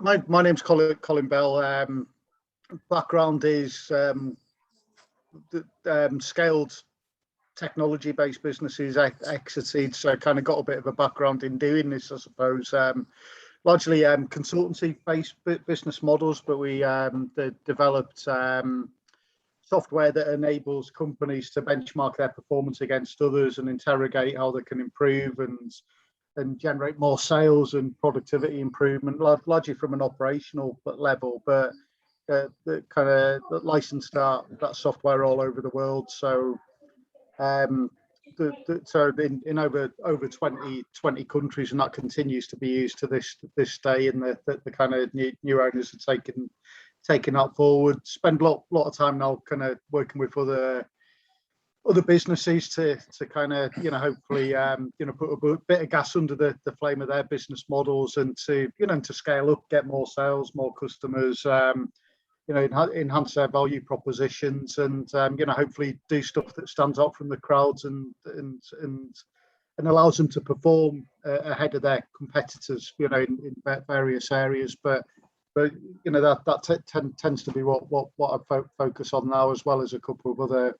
My name's Colin Bell. Background is scaled technology-based businesses exited, so kind of got a bit of a background in doing this, I suppose. Largely consultancy-based business models, but we developed software that enables companies to benchmark their performance against others and interrogate how they can improve and generate more sales and productivity improvement, largely from an operational level, but the kind of licensed that software all over the world. So so in over 20 countries, and that continues to be used to this day, and the kind of new owners are taking that forward. Spend a lot of time now kind of working with other businesses to kind of hopefully put a bit of gas under the flame of their business models, and to scale up, get more sales, more customers, enhance their value propositions, and hopefully do stuff that stands out from the crowds and allows them to perform ahead of their competitors in various areas. But that tends to be what I focus on now, as well as a couple of other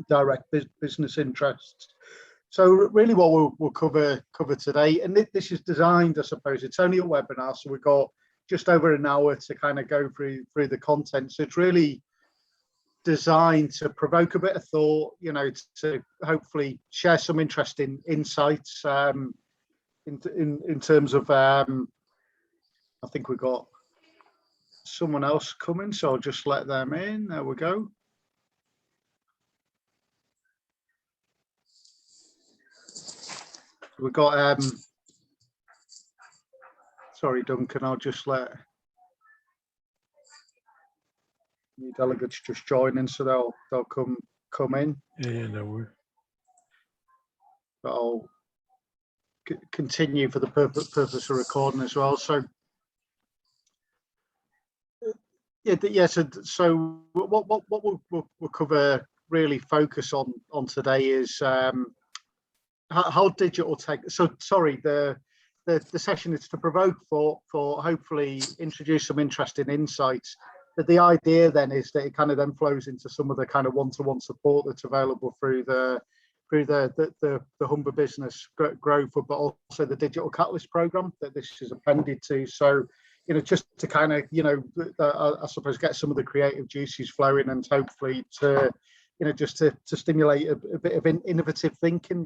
direct business interests. So really what we'll cover today, and this is designed, I suppose, it's only a webinar, so we've got just over an hour to kind of go through the content. So it's really designed to provoke a bit of thought, to hopefully share some interesting insights in terms of I think we've got someone else coming, so I'll just let them in. There we go. We've got sorry, Duncan, I'll just let new delegates just join in, so they'll come in. Yeah, no worries. But I'll continue for the purpose of recording as well. So so what we'll cover, really focus on today, is how digital tech. So sorry, the session is to provoke for hopefully introduce some interesting insights. But the idea then is that it kind of then flows into some of the kind of one-to-one support that's available through the Humber Business Growth, but also the Digital Catalyst program that this is appended to. So just to kind of I suppose get some of the creative juices flowing, and hopefully to just to stimulate a bit of innovative thinking,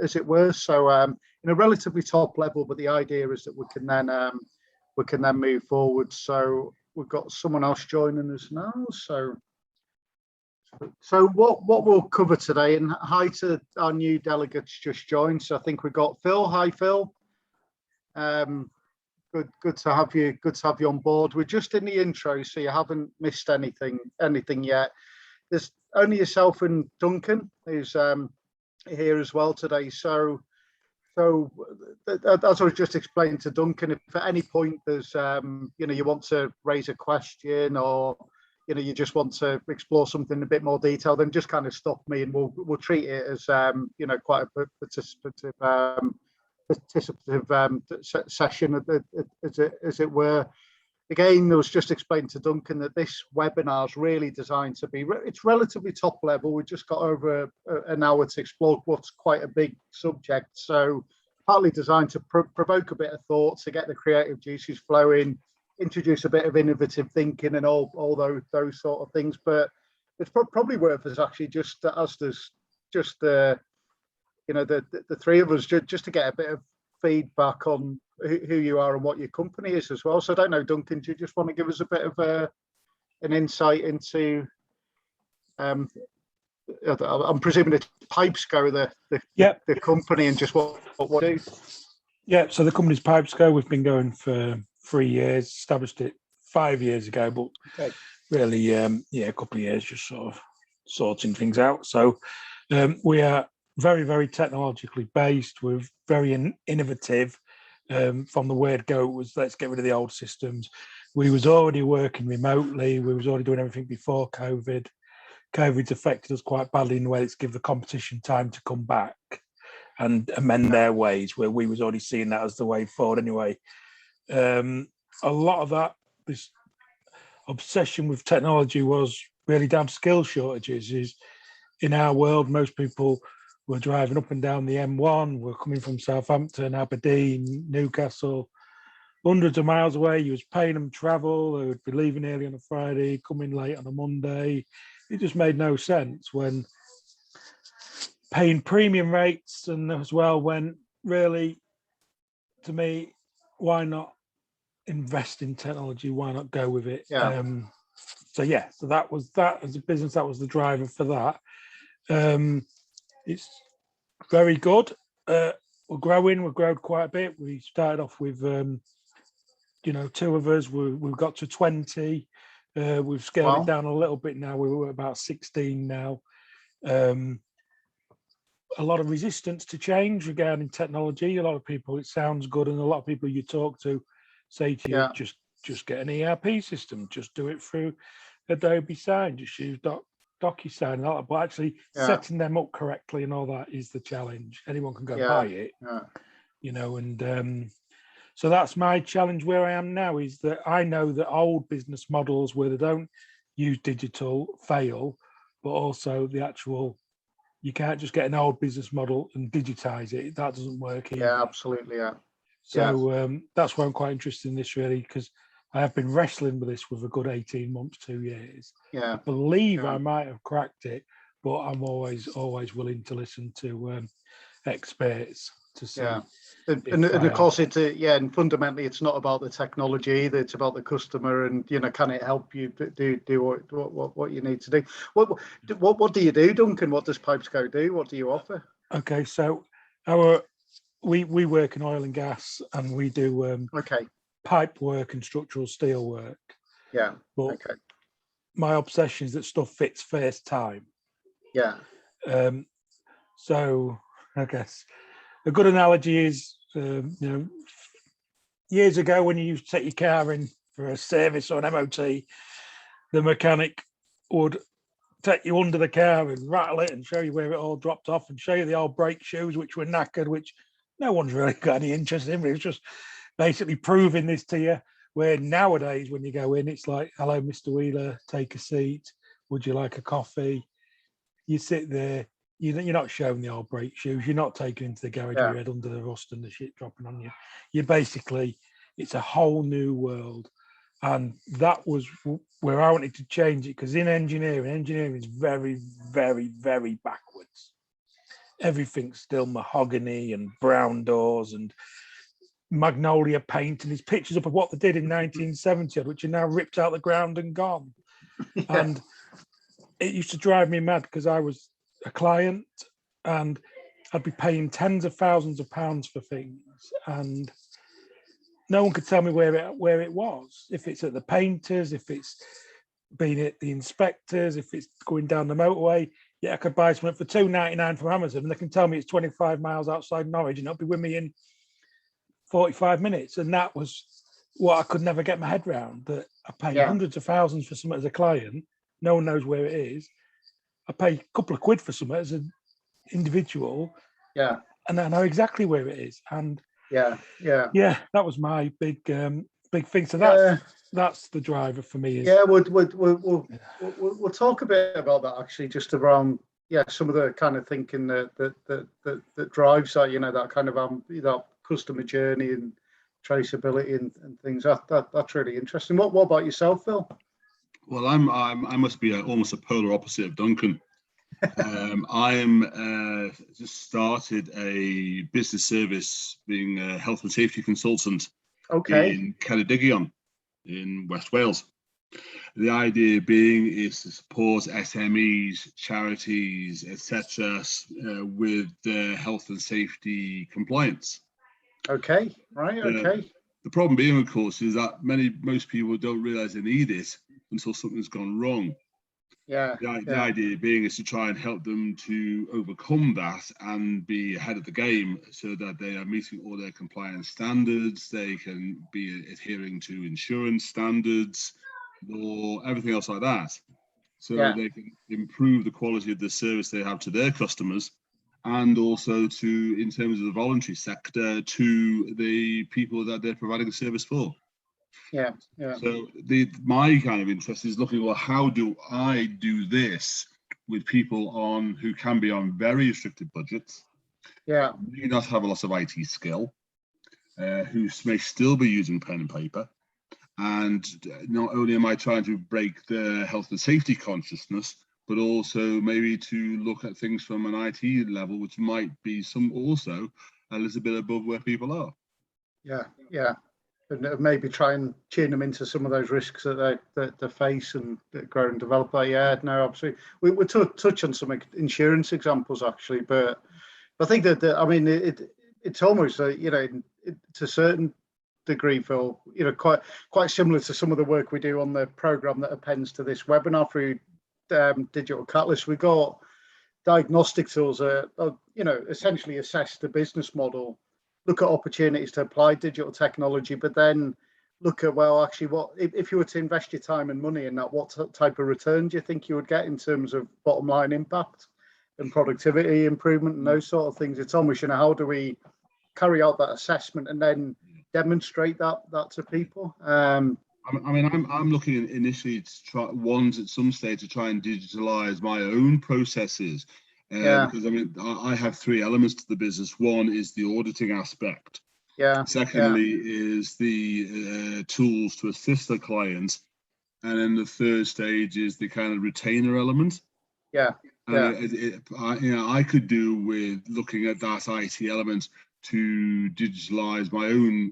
as it were. So relatively top level, but the idea is that we can then move forward. So we've got someone else joining us now. So what we'll cover today, and hi to our new delegates just joined. So I think we've got Phil. Hi, Phil. Good to have you. Good to have you on board. We're just in the intro, so you haven't missed anything yet. There's only yourself and Duncan who's here as well today. So as I was just explaining to Duncan, if at any point there's you want to raise a question, or you just want to explore something in a bit more detail, then just kind of stop me, and we'll treat it as quite a participative session, as it were. Again, I was just explaining to Duncan that this webinar is really designed to be, it's relatively top level. We've just got over an hour to explore what's quite a big subject. So partly designed to provoke a bit of thought, to get the creative juices flowing, introduce a bit of innovative thinking and all those sort of things. But it's probably worth us actually just as there's just the three of us, just to get a bit of feedback on who you are and what your company is as well. So I don't know, Duncan, do you just want to give us a bit of an insight into I'm presuming it's Pipesco, the company, and just what do? Yeah, so the company's Pipesco. We've been going for 3 years, established it 5 years ago, but really a couple of years just sort of sorting things out. So we are very, very technologically based. We're very innovative. From the word go, it was let's get rid of the old systems. We was already working remotely. We was already doing everything before COVID. COVID's affected us quite badly in the way it's give the competition time to come back and amend their ways, where we was already seeing that as the way forward anyway. a lot of that, this obsession with technology was really down to skill shortages. Is in our world, most people were driving up and down the M1, were coming from Southampton, Aberdeen, Newcastle, hundreds of miles away. You was paying them travel. They would be leaving early on a Friday, coming late on a Monday. It just made no sense when paying premium rates, and as well when really, to me, why not invest in technology? Why not go with it? Yeah. So that was that as a business. That was the driver for that. It's very good. We're growing. We've grown quite a bit. We started off with, 2 of us. We've got to 20. We've scaled it down a little bit now. We're about 16 now. A lot of resistance to change regarding technology. A lot of people, it sounds good, and a lot of people you talk to say to you, just get an ERP system, just do it through Adobe Sign, just use DocuSign and all that. But actually setting them up correctly and all that is the challenge. Anyone can go buy it, and so that's my challenge where I am now, is that I know that old business models where they don't use digital fail, but also the actual, you can't just get an old business model and digitize it. That doesn't work either. Yeah, absolutely. Yeah. So that's why I'm quite interested in this, really, because I have been wrestling with this for a good 18 months, 2 years. Yeah. I believe I might have cracked it, but I'm always willing to listen to experts to see. Yeah. And of course, and fundamentally, it's not about the technology either. It's about the customer, and can it help you do what you need to do? What do you do, Duncan? What does PipesGo do? What do you offer? Okay, so we work in oil and gas, and we do pipe work and structural steel work. Yeah. But my obsession is that stuff fits first time. Yeah. So I guess a good analogy is, years ago when you used to take your car in for a service or an MOT, the mechanic would take you under the car and rattle it and show you where it all dropped off and show you the old brake shoes, which were knackered, which no one's really got any interest in. It was just basically proving this to you. Where nowadays, when you go in, it's like, hello, Mr. Wheeler, take a seat. Would you like a coffee? You sit there. You're not showing the old brake shoes. You're not taking into the garage your head under the rust and the shit dropping on you. You're basically, it's a whole new world. And that was where I wanted to change it, because in engineering is very, very, very backwards. Everything's still mahogany and brown doors and magnolia paint, and there's pictures up of what they did in 1970, which are now ripped out the ground and gone. And it used to drive me mad, because I was a client and I'd be paying tens of thousands of pounds for things, and no one could tell me where it was. If it's at the painters, if it's been at the inspectors, if it's going down the motorway. Yeah, I could buy something for £2.99 from Amazon, and they can tell me it's 25 miles outside Norwich, and it'll be with me in 45 minutes. And that was what I could never get my head around, that I pay hundreds of thousands for something as a client. No one knows where it is. I pay a couple of quid for something as an individual. Yeah. And I know exactly where it is. And that was my big thing. So that's the driver for me. We'll talk a bit about that, actually, just around some of the kind of thinking that drives that, that kind of that customer journey and traceability and things. That's really interesting. What about yourself, Phil? Well, I must be almost a polar opposite of Duncan. I just started a business service, being a health and safety consultant in Ceredigion in West Wales. The idea being is to support SMEs, charities, etc., with their health and safety compliance. Okay, right, okay. The problem being, of course, is that most people don't realise they need it until something's gone wrong. The idea being is to try and help them to overcome that and be ahead of the game, so that they are meeting all their compliance standards, they can be adhering to insurance standards or everything else like that, so they can improve the quality of the service they have to their customers, and also in terms of the voluntary sector, to the people that they're providing a service for. Yeah, yeah. So my kind of interest is looking, well, how do I do this with people who can be on very restricted budgets, yeah, may not have a lot of IT skill, who may still be using pen and paper. And not only am I trying to break the health and safety consciousness, but also maybe to look at things from an IT level, which might be also a little bit above where people are. Yeah, yeah. And maybe try and tune them into some of those risks that they face and that grow and develop. Yeah, no, absolutely. We'll touch on some insurance examples actually, but I think that I mean it's almost to a certain degree, Phil, quite similar to some of the work we do on the program that appends to this webinar through Digital Catalyst. We've got diagnostic tools that essentially assess the business model, look at opportunities to apply digital technology, but then look at, well, actually, what if you were to invest your time and money in that, what type of return do you think you would get in terms of bottom line impact and productivity improvement and those sort of things? It's almost, how do we carry out that assessment and then demonstrate that to people? I mean, I'm looking initially to try at some stage to try and digitalize my own processes. Because I mean, I have three elements to the business. One is the auditing aspect. Yeah. Secondly is the tools to assist the clients, and then the third stage is the kind of retainer element. Yeah. I could do with looking at that IT element to digitalize my own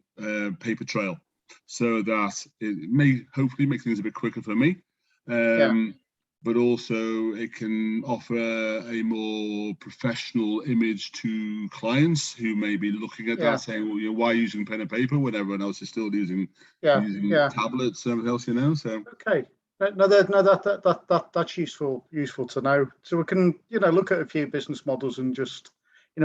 paper trail, so that it may hopefully make things a bit quicker for me. But also it can offer a more professional image to clients who may be looking at that saying, well, why using pen and paper when everyone else is still using tablets and everything else, So okay. No, that's useful to know. So we can, look at a few business models and just,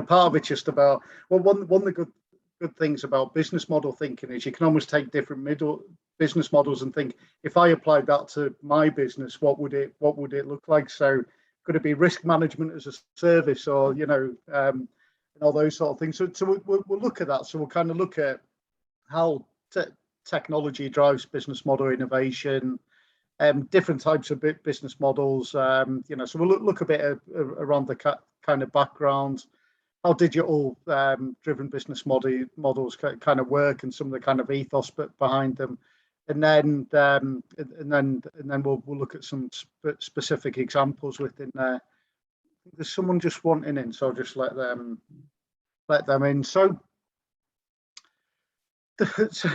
part of it's just about, well, one of the good things about business model thinking is you can almost take different business models and think, if I applied that to my business, what would it look like? So could it be risk management as a service, or and all those sort of things? So we'll look at that. So we'll kind of look at how technology drives business model innovation, different types of business models. So we'll look a bit around the kind of background, how digital driven business models kind of work, and some of the kind of ethos behind them. And then we'll look at some specific examples within there. There's someone just wanting in, so I'll just let them in. So this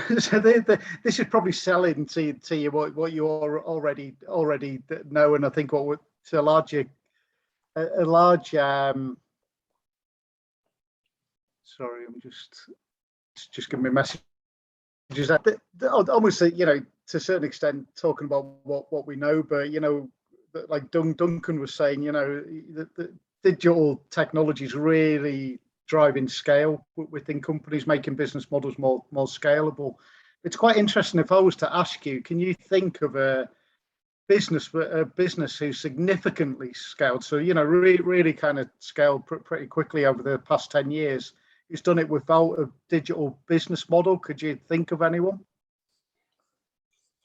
is probably selling to you what you already know, and I think what to a large sorry, I'm just giving me a message. Almost, to a certain extent, talking about what we know, but like Duncan was saying, the digital technology is really driving scale within companies, making business models more scalable. It's quite interesting. If I was to ask you, can you think of a business who's significantly scaled? So really kind of scaled pretty quickly over the past 10 years. Who's done it without a digital business model? Could you think of anyone?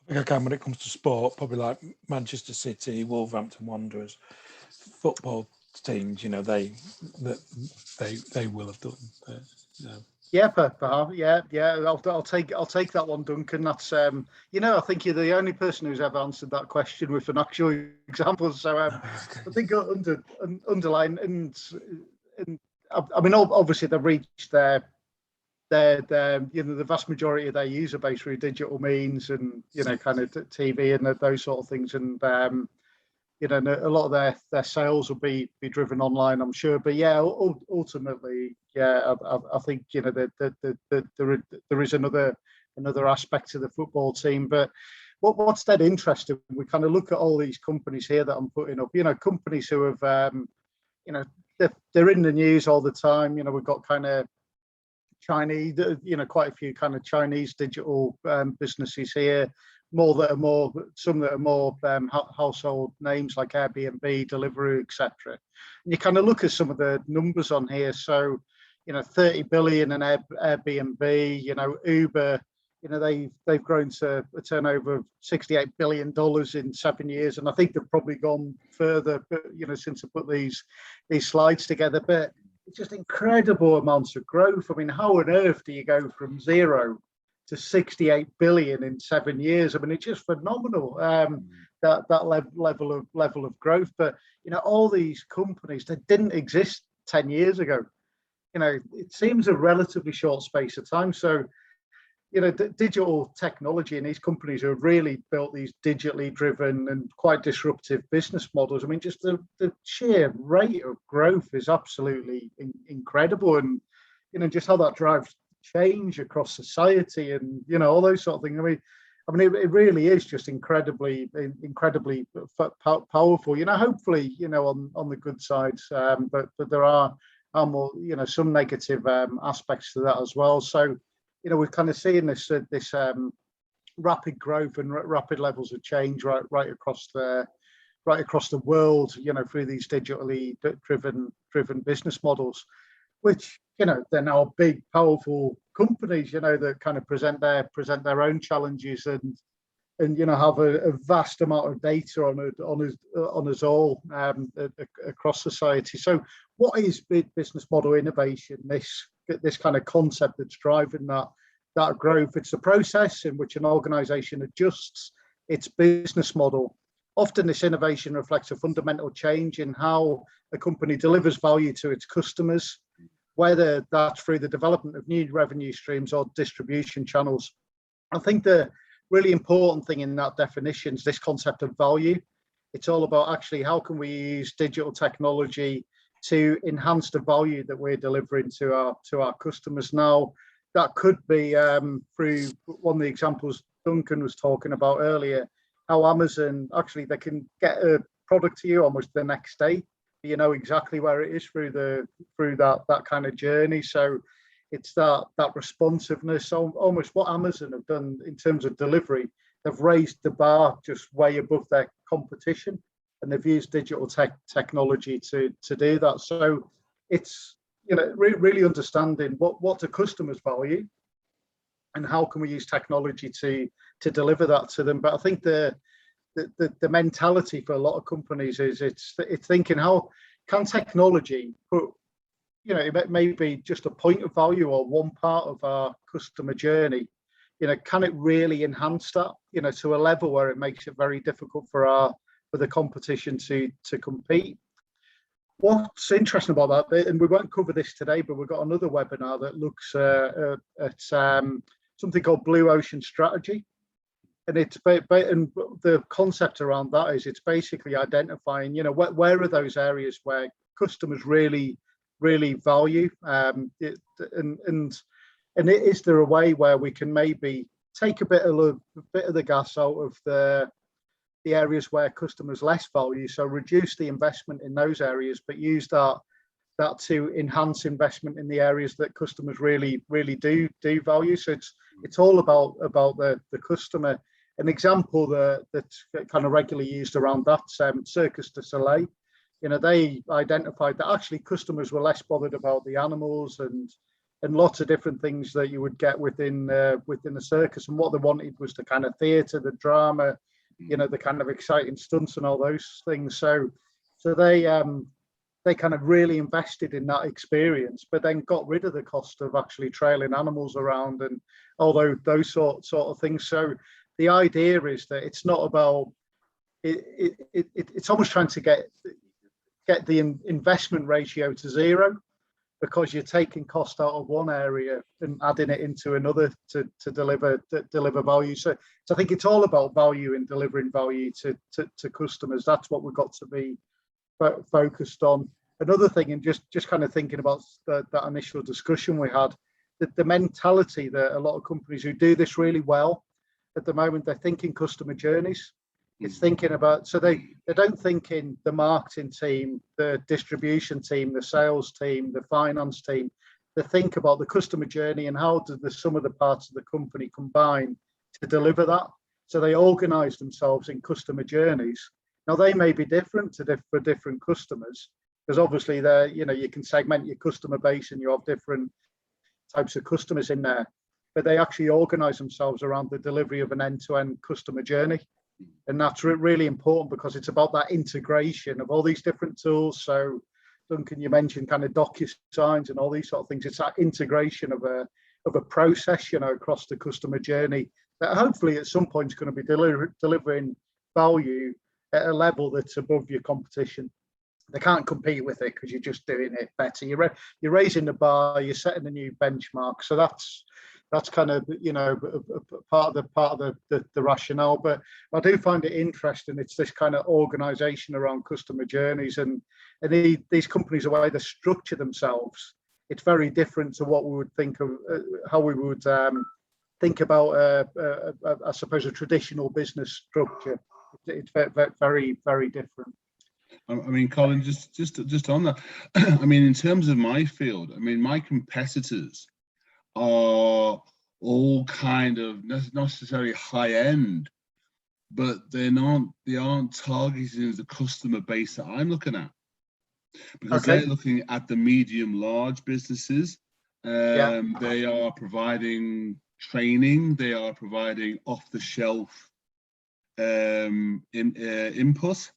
I think I can when it comes to sport, probably like Manchester City, Wolverhampton Wanderers, football teams. They will have done. Yeah, perhaps. Yeah. I'll take that one, Duncan. That's I think you're the only person who's ever answered that question with an actual example. So I think underline and I mean, obviously they've reached their the vast majority of their user base through digital means and kind of TV and those sort of things, and a lot of their sales will be driven online, I'm sure. But yeah, ultimately, I think there is another aspect to the football team. But what's that interesting? We kind of look at all these companies here that I'm putting up. Companies who have they're in the news all the time. We've got kind of Chinese, quite a few kind of Chinese digital businesses here. Some that are more household names like Airbnb, Deliveroo, etc. And you kind of look at some of the numbers on here. So, 30 billion in Airbnb. Uber they've grown to a turnover of $68 billion in 7 years, and I think they've probably gone further, but since I put these slides together. But it's just incredible amounts of growth. I mean, how on earth do you go from 0 to 68 billion in 7 years? I mean, it's just phenomenal, that level of growth. But all these companies that didn't exist 10 years ago. It seems a relatively short space of time. So the digital technology and these companies who have really built these digitally driven and quite disruptive business models. I mean, just the sheer rate of growth is absolutely incredible, and just how that drives change across society and all those sort of things. I mean, it really is just incredibly powerful. Hopefully, on the good sides, but there are more, some negative aspects to that as well. So, we're kind of seeing this rapid growth and rapid levels of change right across the world, through these digitally driven business models, which they're now big, powerful companies, that kind of present their own challenges and have a vast amount of data on us all across society. So, what is business model innovation? This kind of concept that's driving that growth. It's a process in which an organization adjusts its business model. Often this innovation reflects a fundamental change in how a company delivers value to its customers, whether that's through the development of new revenue streams or distribution channels. I think the really important thing in that definition is this concept of value. It's all about actually how can we use digital technology to enhance the value that we're delivering to our customers. Now, that could be through one of the examples Duncan was talking about earlier, how Amazon actually they can get a product to you almost the next day. You know exactly where it is through that kind of journey. So it's that responsiveness, almost what Amazon have done in terms of delivery. They've raised the bar just way above their competition, and they've used digital technology to do that. So it's really understanding what do customers value, and how can we use technology to deliver that to them. But I think the mentality for a lot of companies is it's thinking, how can technology put, it may be just a point of value or one part of our customer journey, can it really enhance that, to a level where it makes it very difficult for the competition to compete. What's interesting about that, and we won't cover this today, but we've got another webinar that looks at something called Blue Ocean Strategy. And and the concept around that is it's basically identifying, where are those areas where customers really value, and is there a way where we can maybe take a bit of the gas out of the areas where customers less value, so reduce the investment in those areas, but use that to enhance investment in the areas that customers really do value. So it's all about the customer. An example that's kind of regularly used around that, Circus du Soleil. They identified that actually customers were less bothered about the animals and lots of different things that you would get within a circus, and what they wanted was the kind of theatre, the drama, the kind of exciting stunts and all those things. So they kind of really invested in that experience, but then got rid of the cost of actually trailing animals around and all those sort of things. So the idea is that it's not about it's almost trying to get the investment ratio to zero, because you're taking cost out of one area and adding it into another to deliver value. So I think it's all about value and delivering value to customers. That's what we've got to be focused on. Another thing, and just kind of thinking about that initial discussion we had, the mentality that a lot of companies who do this really well at the moment, they're thinking customer journeys. It's thinking about, so they don't think in the marketing team, the distribution team, the sales team, the finance team. They think about the customer journey and how do the sum of the parts of the company combine to deliver that. So they organize themselves in customer journeys. Now they may be different for different customers, because obviously you can segment your customer base and you have different types of customers in there. but they actually organize themselves around the delivery of an end-to-end customer journey. And that's really important because it's about that integration of all these different tools. So Duncan, you mentioned kind of DocuSigns and all these sort of things. It's that integration of a process, across the customer journey that hopefully at some point is going to be delivering value at a level that's above your competition. They can't compete with it because you're just doing it better. You're raising the bar, you're setting a new benchmark. So that's kind of part of the rationale. But I do find it interesting. It's this kind of organisation around customer journeys, and these companies, the way they structure themselves, it's very different to what we would think of how we would think about I suppose a traditional business structure. It's very, very different. I mean, Colin, just on that, I mean, in terms of my field, I mean, my competitors are all kind of not necessarily high end, but they aren't targeting the customer base that I'm looking at, because they're looking at the medium large businesses. They are providing training, they are providing off the shelf input.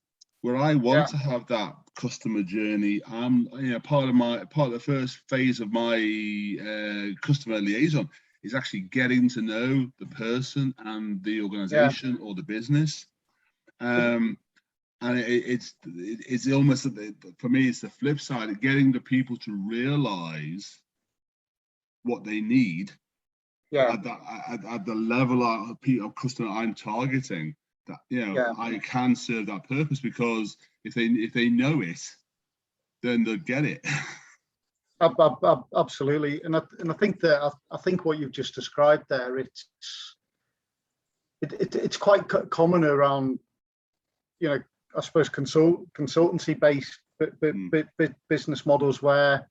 Where I want to have that customer journey, part of the first phase of my customer liaison is actually getting to know the person and the organization or the business. And it's almost, for me, it's the flip side of getting the people to realize what they need at the level of customer I'm targeting. That I can serve that purpose, because if they know it, then they'll get it. Absolutely, and I think what you've just described there, it's quite common around, I suppose consultancy based business models where.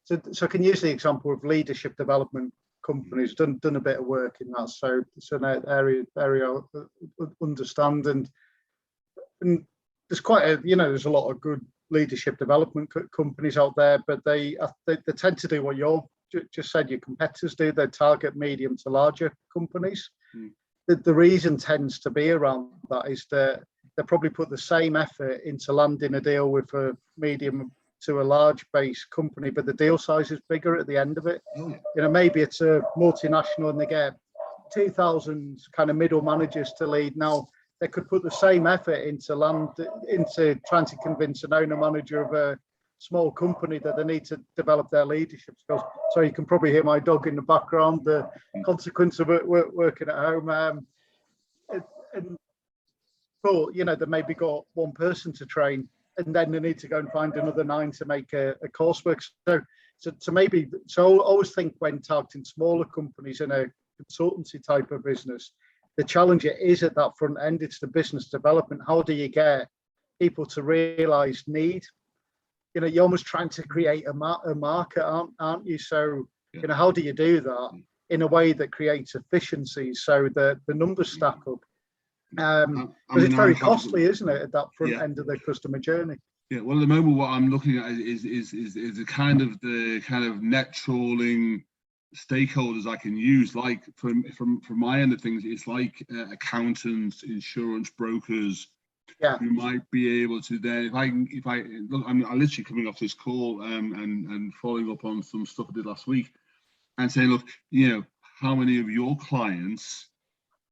So I can use the example of leadership development companies, done a bit of work in that, so it's an area I understand, and there's quite there's a lot of good leadership development companies out there, but they tend to do what you just said your competitors do. They target medium to larger companies. The reason tends to be around that is that they probably put the same effort into landing a deal with a medium to a large base company, but the deal size is bigger at the end of it. Maybe it's a multinational and they get 2,000 kind of middle managers to lead. Now they could put the same effort into trying to convince an owner manager of a small company that they need to develop their leadership skills. So you can probably hear my dog in the background, the consequence of it working at home. But they maybe got one person to train, and then they need to go and find another 9 to make a coursework. So I always think when targeting smaller companies in a consultancy type of business, the challenge is at that front end. It's the business development. How do you get people to realize need? You're almost trying to create a market, aren't you? So, how do you do that in a way that creates efficiency so that the numbers stack up? Because it's very costly, isn't it, at that front end of the customer journey? Yeah. Well, at the moment, what I'm looking at is the kind of net trawling stakeholders I can use. Like from my end of things, it's like accountants, insurance brokers, who might be able to then, if I look, I'm literally coming off this call and following up on some stuff I did last week, and saying, look, how many of your clients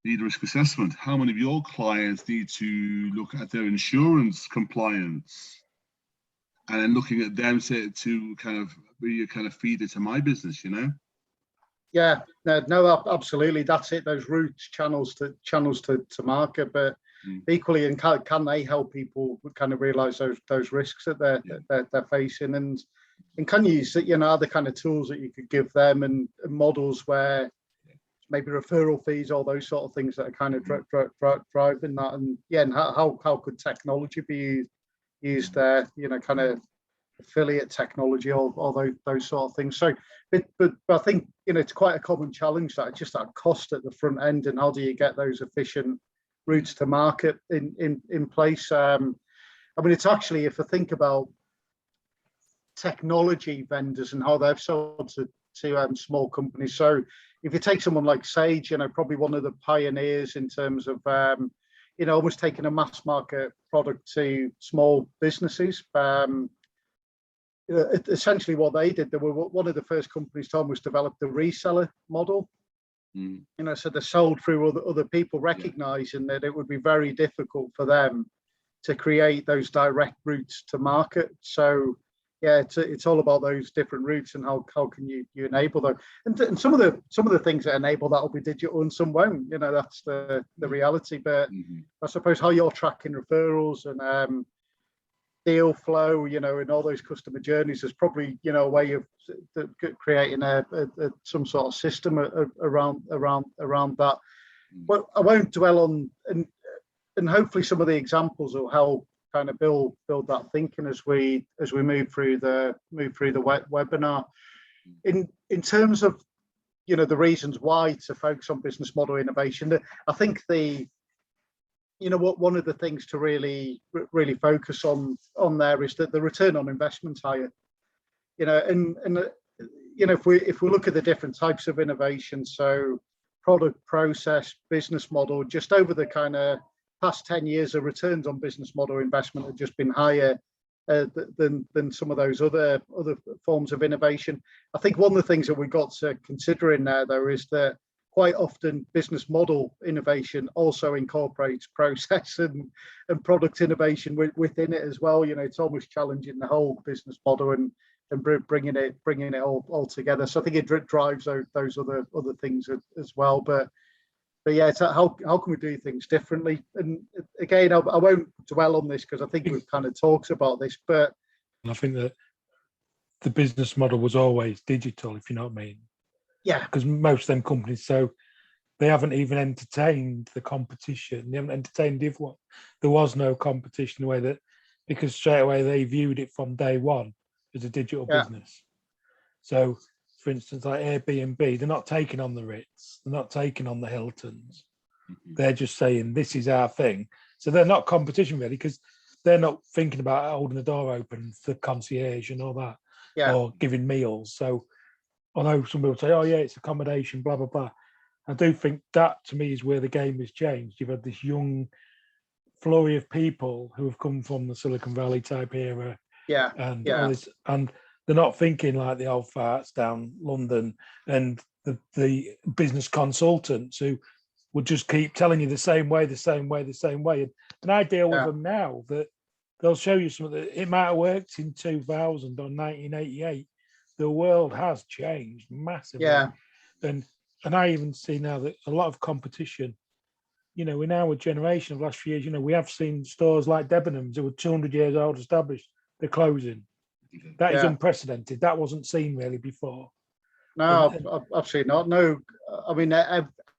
need a risk assessment? How many of your clients need to look at their insurance compliance? And then looking at them to kind of be a kind of feeder to my business, Yeah, no, absolutely. That's it. Those routes, channels to market, but equally, and can they help people kind of realise those risks that they're facing, and can you use other kind of tools that you could give them, and models where maybe referral fees, all those sort of things that are kind of driving that, and how could technology be used there? Kind of affiliate technology, all those sort of things. So, but I think it's quite a common challenge, that just that cost at the front end, and how do you get those efficient routes to market in place? I mean, it's actually, if I think about technology vendors and how they've sort of to small companies. So if you take someone like Sage, probably one of the pioneers in terms of almost taking a mass market product to small businesses. Essentially what they did, they were one of the first companies to almost develop the reseller model. So they sold through other people, recognizing that it would be very difficult for them to create those direct routes to market. So yeah, it's all about those different routes and how can you enable them. And some of the things that enable that will be digital and some won't. That's the reality. But I suppose how you're tracking referrals and deal flow, and all those customer journeys is probably a way of creating some sort of system around that. But I won't dwell on and hopefully some of the examples will help kind of build that thinking as we move through the webinar. In terms of the reasons why to focus on business model innovation, I think one of the things to really focus on there is that the return on investment's higher. If we look at the different types of innovation, so product, process, business model, just over the kind of past 10 years, the returns on business model investment have just been higher than some of those other forms of innovation. I think one of the things that we've got to consider in there, though, is that quite often business model innovation also incorporates process and product innovation within it as well. It's almost challenging the whole business model and bringing it all together. So I think it drives those other things as well. But yeah, it's how can we do things differently? And again, I won't dwell on this because I think we've kind of talked about this. But I think that the business model was always digital, if you know what I mean. Yeah. Because most of them companies, so they haven't even entertained the competition. They haven't entertained if what there was no competition the way that, because straight away they viewed it from day one as a digital business. So, for instance, like Airbnb, they're not taking on the Ritz, they're not taking on the Hiltons. They're just saying this is our thing. So they're not competition really, because they're not thinking about holding the door open for concierge and all that, or giving meals. So although some people say, oh yeah, it's accommodation, blah, blah, blah. I do think that to me is where the game has changed. You've had this young flurry of people who have come from the Silicon Valley type era. All this, and they're not thinking like the old farts down London and the business consultants who would just keep telling you the same way. And I deal with them now that they'll show you something that it might have worked in 2000 or 1988. The world has changed massively. And I even see now that a lot of competition, in our generation of last few years, we have seen stores like Debenhams who were 200 years old established, they're closing. That is unprecedented. That wasn't seen really before. No, absolutely not. No, I mean,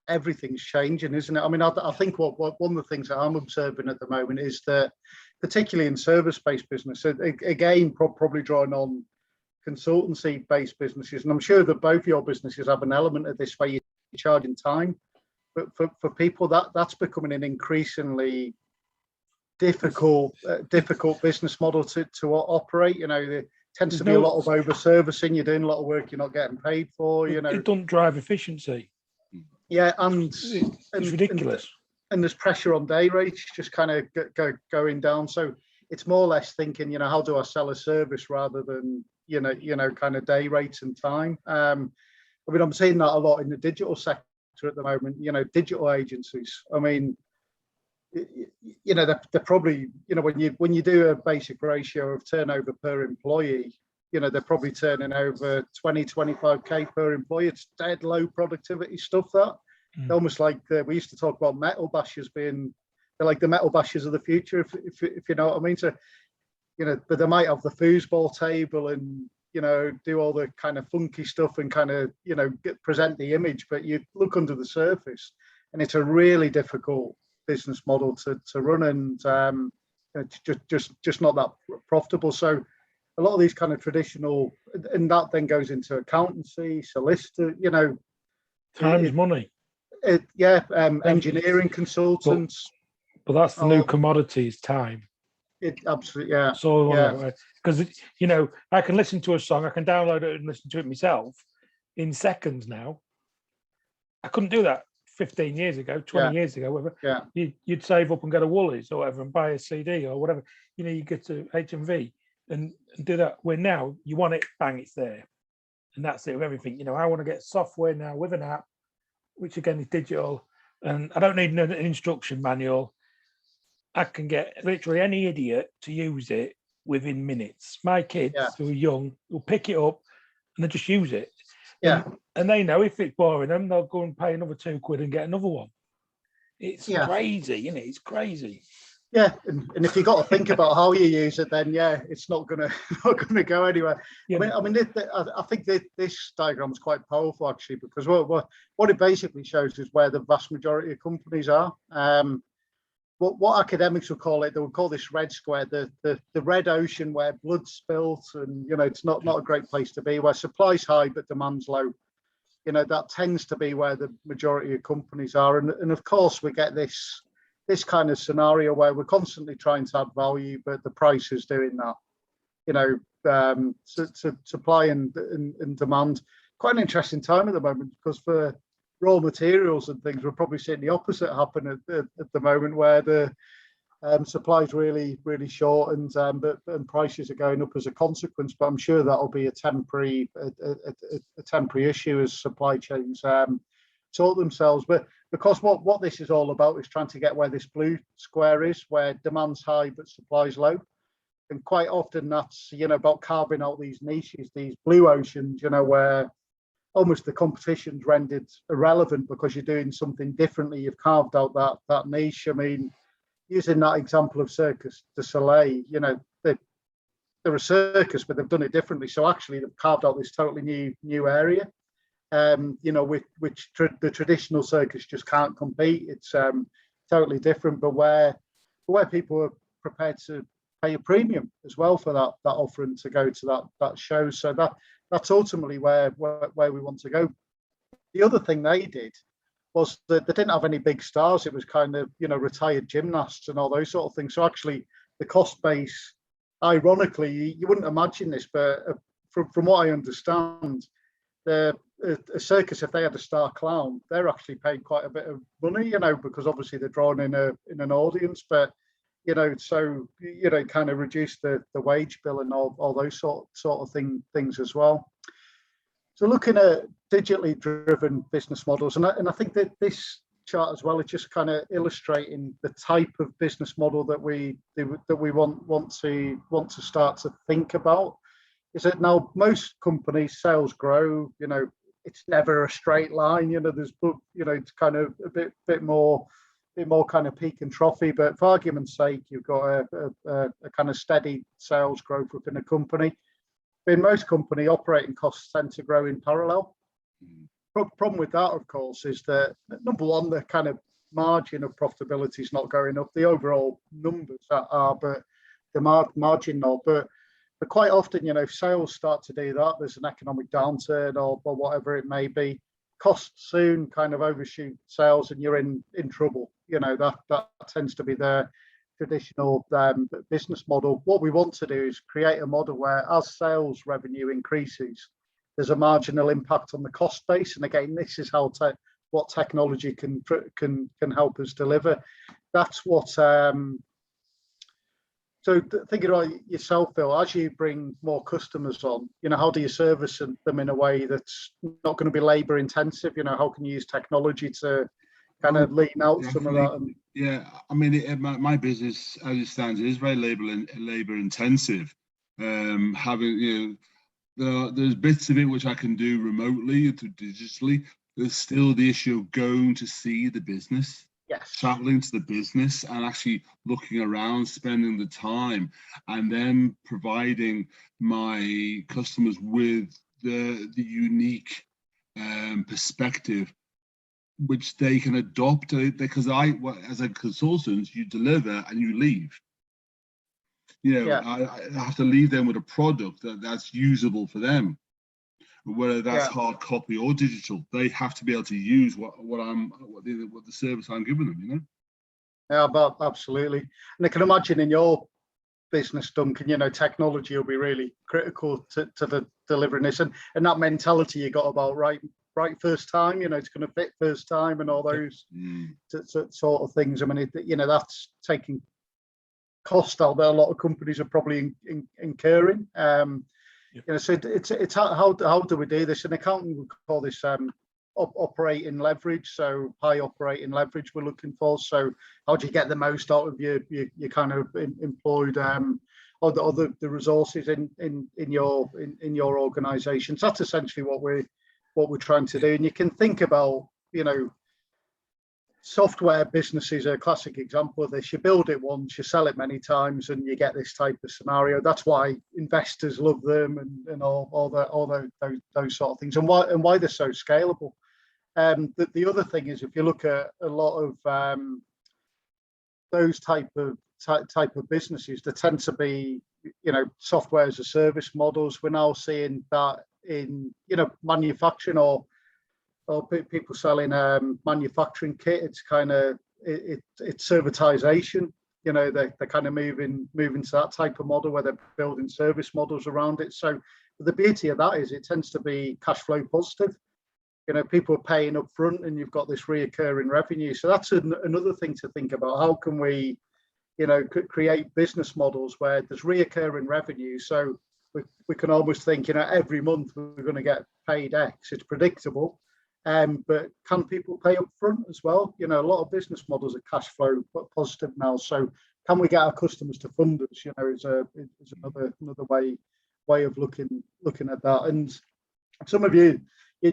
everything's changing, isn't it? I mean, I think what one of the things that I'm observing at the moment is that, particularly in service-based business, again, probably drawing on consultancy-based businesses, and I'm sure that both your businesses have an element of this where you're charging time, but for people that's becoming an increasingly difficult business model to operate. There tends to be a lot of over servicing. You're doing a lot of work you're not getting paid for. It doesn't drive efficiency. Yeah, and it's ridiculous. And there's pressure on day rates just kind of going down. So it's more or less thinking, how do I sell a service rather than kind of day rates and time. I mean, I'm seeing that a lot in the digital sector at the moment. Digital agencies. I mean, they're probably, when you do a basic ratio of turnover per employee, they're probably turning over 20-25k per employee. It's dead low productivity stuff. That almost like we used to talk about metal bashers they're like the metal bashers of the future, if you know what I mean. So but they might have the foosball table and do all the kind of funky stuff and kind of present the image, but you look under the surface and it's a really difficult business model to run, and just not that profitable. So a lot of these kind of traditional, and that then goes into accountancy, solicitor, time's money. Engineering consultants. But that's the new commodity, is time. It absolutely, yeah. So because I can listen to a song, I can download it and listen to it myself, in seconds now. I couldn't do that 15 years ago, 20 years ago, whatever. Yeah. You'd save up and go to Woolies or whatever and buy a CD or whatever. You know, you get to HMV and do that. Where now you want it, bang, it's there. And that's it with everything. You know, I want to get software now with an app, which again is digital, and I don't need an instruction manual. I can get literally any idiot to use it within minutes. My kids who are young will pick it up and they just use it. Yeah. And they know if it's boring them, they'll go and pay another £2 and get another one. It's crazy, isn't it? It's crazy. Yeah, and if you've got to think about how you use it, then it's not gonna go anywhere. Yeah. I mean, I think this diagram is quite powerful actually, because what it basically shows is where the vast majority of companies are. What academics would call it, they would call this red square, the red ocean where blood's spilt, and you know it's not a great place to be, where supply's high but demand's low. You know, that tends to be where the majority of companies are, and of course we get this kind of scenario where we're constantly trying to add value, but the price is doing that. You know, supply and demand. Quite an interesting time at the moment, because for raw materials and things, we're probably seeing the opposite happen at the moment, where the supply is really short, and prices are going up as a consequence. But I'm sure that'll be a temporary issue as supply chains sort themselves. But because what this is all about is trying to get where this blue square is, where demand's high but supply's low. And quite often that's, you know, about carving out these niches, these blue oceans, you know, where almost the competition's rendered irrelevant because you're doing something differently. You've carved out that niche. I mean, using that example of Circus du Soleil, you know, they're a circus, but they've done it differently. So actually they've carved out this totally new area. You know, which the traditional circus just can't compete. It's totally different, but where people are prepared to pay a premium as well for that offering to go to that show. So that's ultimately where we want to go. The other thing they did was that they didn't have any big stars. It was kind of, you know, retired gymnasts and all those sort of things. So actually the cost base, ironically, you wouldn't imagine this, but from what I understand, a circus, if they had a star clown, they're actually paid quite a bit of money, you know, because obviously they're drawn in an audience, but you know, so you know, kind of reduce the wage bill and all those sort of things as well. So looking at digitally driven business models, and I think that this chart as well is just kind of illustrating the type of business model that we want to start to think about. Is that now most companies sales grow, you know, it's never a straight line, you know, there's, you know, it's kind of a bit more kind of peak and trophy, but for argument's sake, you've got a kind of steady sales growth within a company. In most company, operating costs tend to grow in parallel. Problem with that, of course, is that number one, the kind of margin of profitability is not going up. The overall numbers are, but the margin not. But quite often, you know, if sales start to do that, there's an economic downturn or whatever it may be, costs soon kind of overshoot sales and you're in trouble. You know, that tends to be the traditional business model. What we want to do is create a model where as sales revenue increases, there's a marginal impact on the cost base. And again, this is how what technology can help us deliver. That's what so thinking about yourself, Phil, as you bring more customers on, you know, how do you service them in a way that's not going to be labor intensive? You know, how can you use technology to kind of lean out some of that? Yeah, I mean, my business as it stands is very labor intensive. Having, you know, there's bits of it which I can do remotely, digitally. There's still the issue of going to see the business. Yes. Traveling to the business and actually looking around, spending the time, and then providing my customers with the unique perspective which they can adopt. Because as a consultant, you deliver and you leave. You know, I have to leave them with a product that's usable for them. Whether that's hard copy or digital, they have to be able to use what the service I'm giving them, you know. Yeah, absolutely. And I can imagine in your business, Duncan, you know, technology will be really critical to the delivering this, and that mentality you got about right first time, you know, it's going to fit first time and all those sort of things. I mean, you know, that's taking cost out that a lot of companies are probably incurring. You know, so it's how do we do this? An accountant would call this operating leverage. So high operating leverage we're looking for. So how do you get the most out of your kind of employed or the resources in your organisations? That's essentially what we're trying to do. And you can think about, you know, software businesses are a classic example of this. You build it once, you sell it many times, and you get this type of scenario. That's why investors love them and all those sort of things, and why they're so scalable. The other thing is, if you look at a lot of those type of businesses, there tend to be, you know, software as a service models. We're now seeing that in, you know, manufacturing or people selling manufacturing kit. It's kind of it's servitization. You know, they're kind of moving to that type of model where they're building service models around it. So the beauty of that is it tends to be cash flow positive. You know, people are paying up front and you've got this reoccurring revenue. So that's another thing to think about. How can we, you know, create business models where there's reoccurring revenue? So we can almost think, you know, every month we're going to get paid X. It's predictable. But can people pay up front as well? You know, a lot of business models are cash flow positive now. So can we get our customers to fund us? You know, is another way of looking at that. And some of you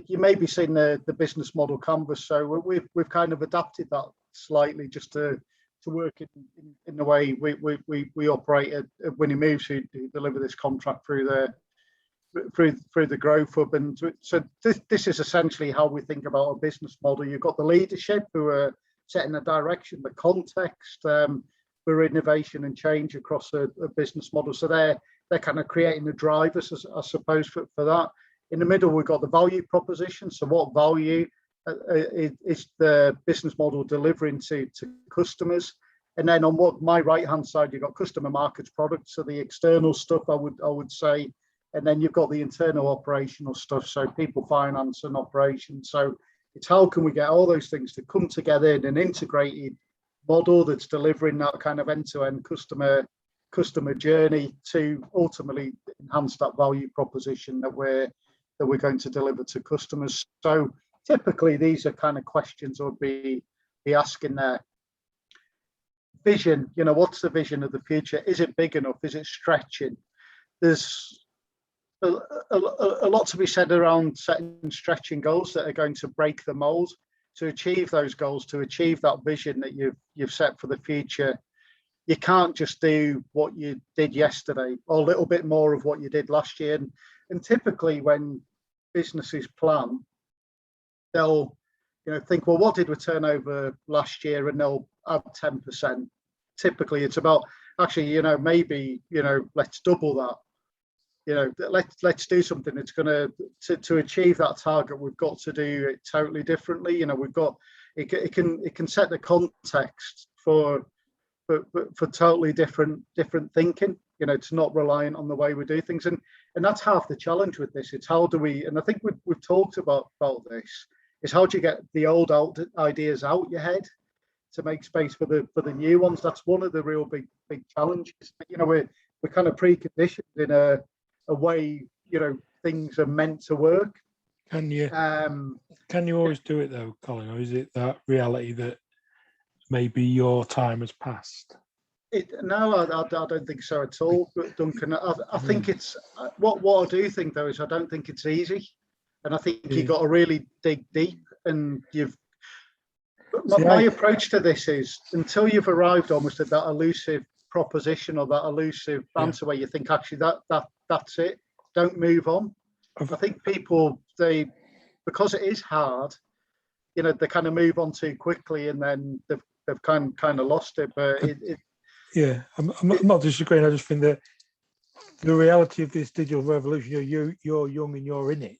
may be seeing the business model canvas. So we've kind of adapted that slightly just to work in the way we operate at Winning Moves, who deliver this contract through the Growth Hub. And so this is essentially how we think about a business model. You've got the leadership who are setting the direction, the context for innovation and change across a business model. So they're kind of creating the drivers, I suppose, for that. In the middle, we've got the value proposition. So what value is the business model delivering to customers? And then on my right-hand side, you've got customer markets products. So the external stuff, I would say. And then you've got the internal operational stuff, so people, finance and operations. So it's how can we get all those things to come together in an integrated model that's delivering that kind of end-to-end customer journey to ultimately enhance that value proposition that we're going to deliver to customers. So typically these are kind of questions I would be asking there. Vision, you know, what's the vision of the future? Is it big enough? Is it stretching? There's a lot to be said around setting stretching goals that are going to break the mold. To achieve those goals, to achieve that vision that you've set for the future, you can't just do what you did yesterday or a little bit more of what you did last year. And typically when businesses plan, they'll, you know, think, well, what did we turn over last year? And they'll add 10%. Typically it's about, actually, you know, maybe, you know, let's double that. You know, let's do something that's going to achieve that target. We've got to do it totally differently. You know, we've got it can set the context for totally different thinking. You know, it's not reliant on the way we do things, and that's half the challenge with this. It's how do we, and I think we've talked about this, is how do you get the old ideas out your head to make space for the new ones. That's one of the real big challenges. You know, we're kind of preconditioned in a way, you know, things are meant to work. Can you always do it though, Colin, or is it that reality that maybe your time has passed? No, I don't think so at all, Duncan. I think it's what I do think though is I don't think it's easy, and I think you've got to really dig deep. And my approach to this is until you've arrived almost at that elusive proposition or that elusive answer where you think actually that's it, don't move on. I think people, because it is hard, you know, they kind of move on too quickly and then they've kind of lost it. But I'm not disagreeing. I just think that the reality of this digital revolution, you're young and you're in it.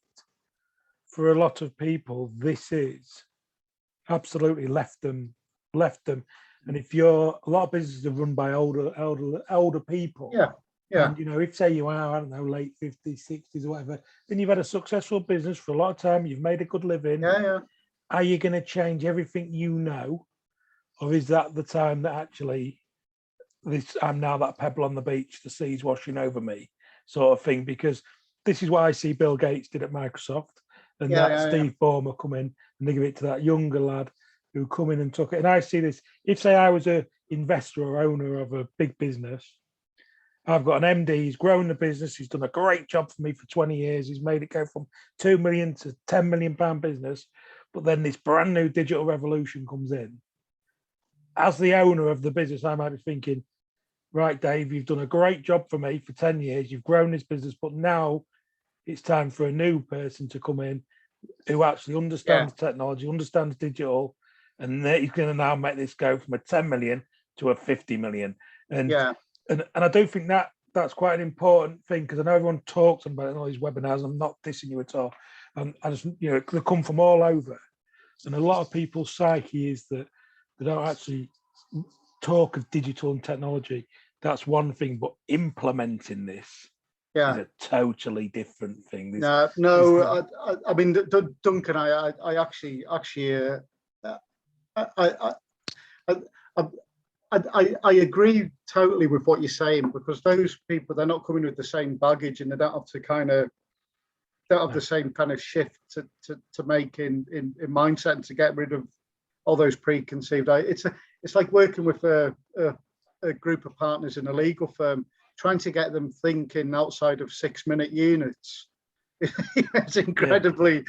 For a lot of people, this is absolutely left them, And if a lot of businesses are run by older people. Yeah. And, you know, if say you are, I don't know, late 50s, 60s or whatever, then you've had a successful business for a lot of time, you've made a good living. Yeah. Are you going to change everything you know? Or is that the time that actually I'm now that pebble on the beach, the sea's washing over me sort of thing? Because this is what I see Bill Gates did at Microsoft, and Steve Ballmer come in and they give it to that younger lad who come in and took it. And I see this, if say I was a investor or owner of a big business, I've got an MD, he's grown the business, he's done a great job for me for 20 years, he's made it go from 2 million to 10 million pound business, but then this brand new digital revolution comes in. As the owner of the business, I might be thinking, right, Dave, you've done a great job for me for 10 years, you've grown this business, but now it's time for a new person to come in who actually understands technology, understands digital, and he's going to now make this go from a 10 million to a 50 million. And I do think that's quite an important thing, because I know everyone talks about it in all these webinars. I'm not dissing you at all. I just, you know, they come from all over. And a lot of people's psyche is that they don't actually talk of digital and technology. That's one thing, but implementing this is a totally different thing. I mean, Duncan, I actually I agree totally with what you're saying, because those people, they're not coming with the same baggage, and they don't have to the same kind of shift to make in mindset, and to get rid of all those preconceived. It's like working with a group of partners in a legal firm, trying to get them thinking outside of 6-minute units. It's incredibly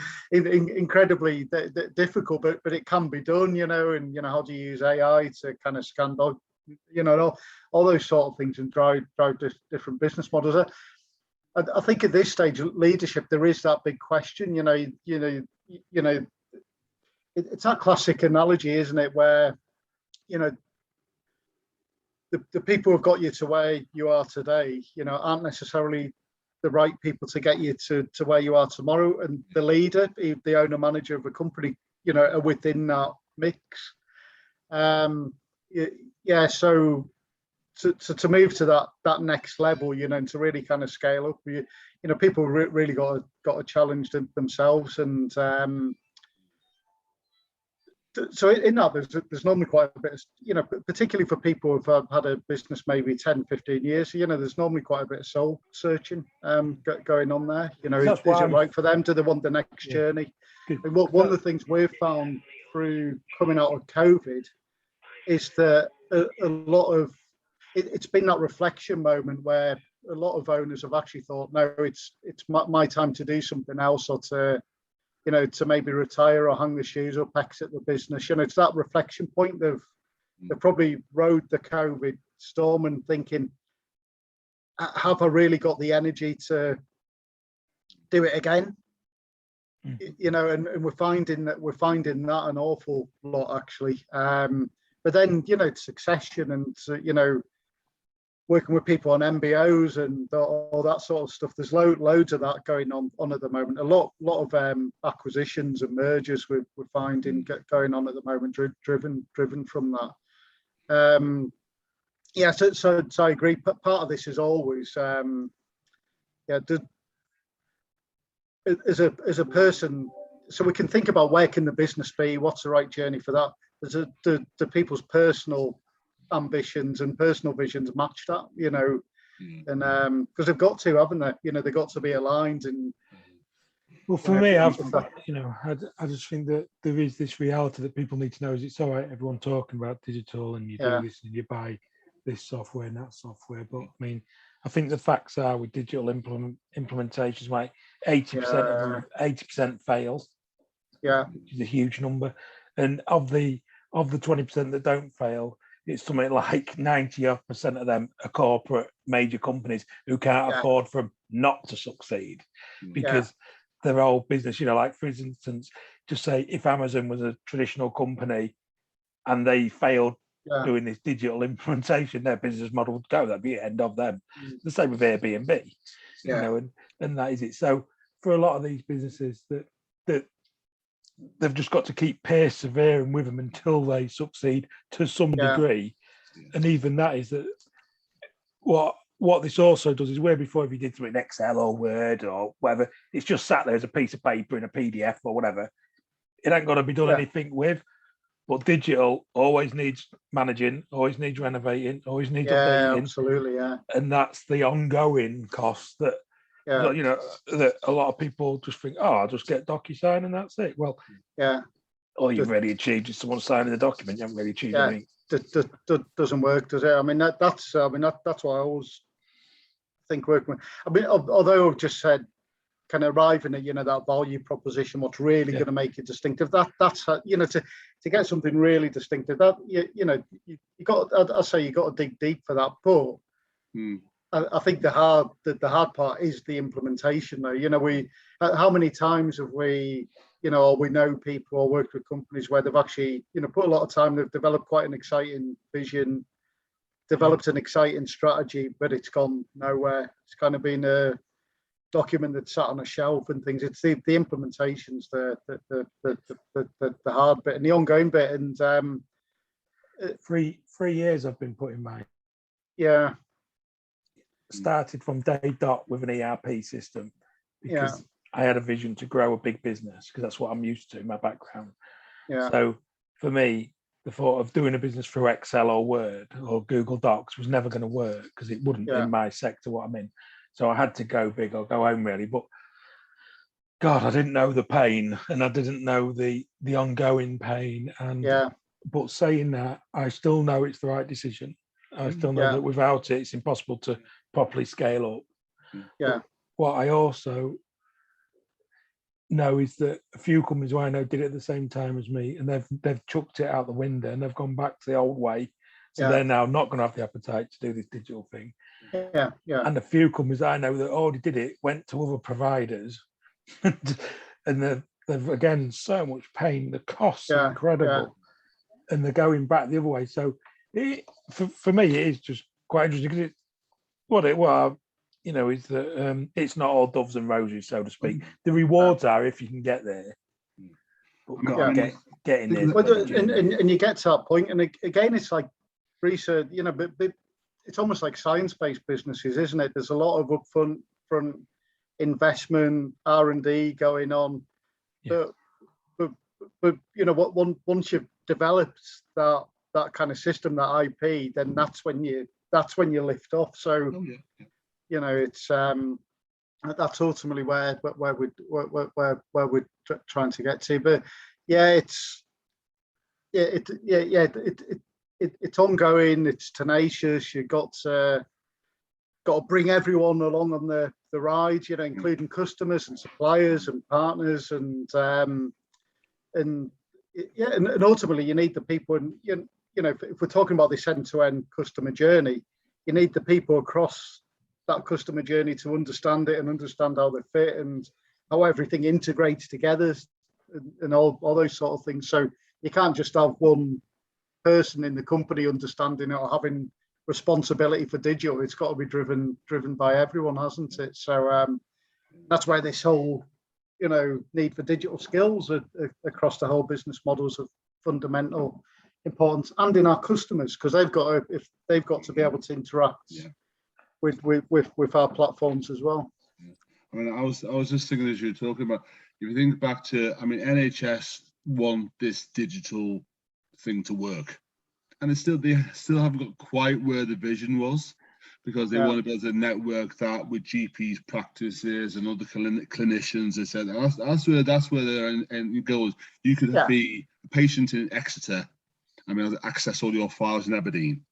difficult, but it can be done, you know. And you know, how do you use AI to kind of scan dog, you know, all those sort of things, and drive different business models. I think at this stage of leadership, there is that big question, you know, it's that classic analogy, isn't it, where, you know, the people who've got you to where you are today, you know, aren't necessarily the right people to get you to where you are tomorrow. And the leader, the owner manager of a company, you know, are within that mix. So to move to that next level, you know, and to really kind of scale up, you know, people really got to challenge themselves. And so in that, there's normally quite a bit of, you know, particularly for people who've had a business maybe 10, 15 years, you know, there's normally quite a bit of soul searching going on there. You know, is it right for them? Do they want the next journey? And one of the things we've found through coming out of COVID is that a lot of, it's been that reflection moment where a lot of owners have actually thought, no, it's my time to do something else, or to, you know, to maybe retire or hang the shoes up, exit the business. You know, it's that reflection point of they probably rode the COVID storm and thinking, have I really got the energy to do it again? You know, and we're finding that an awful lot, actually. But then, you know, succession and, you know, working with people on MBOs and all that sort of stuff. There's loads of that going on at the moment. A lot of acquisitions and mergers we're finding going on at the moment, driven from that. So I agree. But part of this is always, as a person, so we can think about where can the business be, what's the right journey for that. There's the people's personal ambitions and personal visions match that, you know, and because they've got to, haven't they? You know, they've got to be aligned. And well, for me, I just think that there is this reality that people need to know. Is it's all right, everyone talking about digital, and you do this and you buy this software and that software, but I mean, I think the facts are with digital implementations, like 80% of them, 80% fail. Yeah, which is a huge number, and of the 20% that don't fail, it's something like 90% of them are corporate major companies who can't afford for them not to succeed, because they're all business. You know, like for instance, just say if Amazon was a traditional company and they failed doing this digital implementation, their business model would go. That'd be the end of them. The same with Airbnb, you know, and that is it. So for a lot of these businesses that they've just got to keep persevering with them until they succeed to some degree. And even that is that what this also does is where before if you did something in Excel or Word or whatever, it's just sat there as a piece of paper in a PDF or whatever. It ain't got to be done anything with. But digital always needs managing, always needs renovating, always needs updating. Absolutely, yeah. And that's the ongoing cost that, you know, that a lot of people just think, oh, I'll just get DocuSign and that's it. Well, all you've really achieved is someone signing the document. You haven't really achieved anything. Doesn't work, does it? I mean, that's what I always think working with. I mean, although I've just said, kind of arriving at, you know, that value proposition, what's really going to make it distinctive. That's you know, to get something really distinctive. That you know, you got. I say you got to dig deep for that. But I think the hard part is the implementation. Though, you know, how many times have we, you know, or we know people or worked with companies where they've actually, you know, put a lot of time. They've developed quite an exciting vision, developed an exciting strategy, but it's gone nowhere. It's kind of been a document that sat on a shelf and things. It's the implementations, the hard bit and the ongoing bit. And 3 years I've been putting mine. Started from day dot with an ERP system because I had a vision to grow a big business because that's what I'm used to, my background. So for me, the thought of doing a business through Excel or Word or Google Docs was never going to work because it wouldn't in my sector what I'm in. So I had to go big or go home, really. But God, I didn't know the pain, and I didn't know the ongoing pain. And but saying that, I still know it's the right decision. I still know that without it, it's impossible to properly scale up. But what I also know is that a few companies who I know did it at the same time as me, and they've chucked it out the window and they've gone back to the old way. So they're now not going to have the appetite to do this digital thing. And a few companies I know that already did it went to other providers, and they've again so much pain. The costs are incredible, and they're going back the other way. So for me, it is just quite interesting because you know, is that it's not all doves and roses, so to speak. The rewards are if you can get there. But get in there. And you get to that point, and again, it's like research, you know, but it's almost like science-based businesses, isn't it? There's a lot of upfront investment, R&D going on, but you know, once you've developed that kind of system, that IP, then that's when you lift off. So you know, it's that's ultimately where we're trying to get to. But it's ongoing. It's tenacious. You've got to bring everyone along on the ride, you know, including customers and suppliers and partners, and ultimately you need the people. And you know, if we're talking about this end-to-end customer journey, you need the people across that customer journey to understand it and understand how they fit and how everything integrates together and all those sort of things. So you can't just have one person in the company understanding it or having responsibility for digital. It's got to be driven by everyone, hasn't it? So that's why this whole, you know, need for digital skills across the whole business models of fundamental importance, and in our customers, because they've got to be able to interact with our platforms as well. I mean, I was just thinking as you were talking about, if you think back to, I mean, NHS want this digital thing to work, and they still haven't got quite where the vision was, because they want to be able to network that with GPs practices and other clinicians. They said that's where their end goes. You could be a patient in Exeter and be able to access all your files in Aberdeen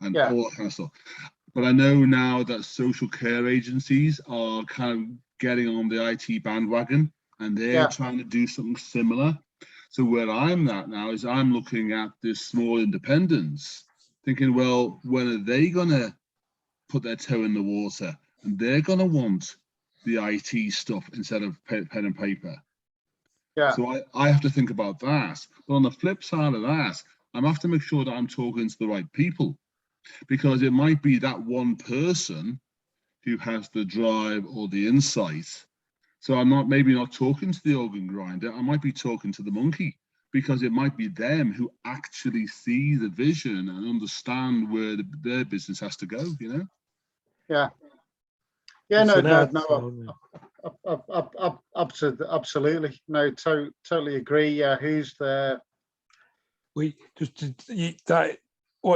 and all that kind of stuff. But I know now that social care agencies are kind of getting on the IT bandwagon, and they're trying to do something similar. So where I'm at now is I'm looking at this small independents, thinking, well, when are they going to put their toe in the water? And they're going to want the IT stuff instead of pen and paper. So I have to think about that. But on the flip side of that, I have to make sure that I'm talking to the right people, because it might be that one person who has the drive or the insight So I'm not maybe not talking to the organ grinder. I might be talking to the monkey, because it might be them who actually see the vision and understand where their business has to go. You know? Yeah. Absolutely. No, totally agree. Yeah, who's there? What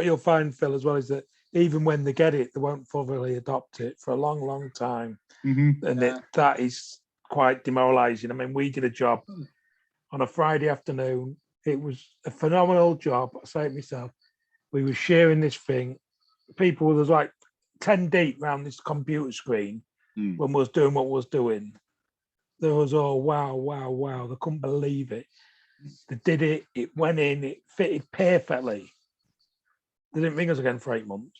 you'll find, Phil, as well, is that even when they get it, they won't fully adopt it for a long, long time, and that is quite demoralising. I mean, we did a job on a Friday afternoon. It was a phenomenal job. I say it myself. We were sharing this thing. People, there was like 10 deep around this computer screen when we was doing what we was doing. There was all wow. They couldn't believe it. They did it. It went in. It fitted perfectly. They didn't ring us again for 8 months.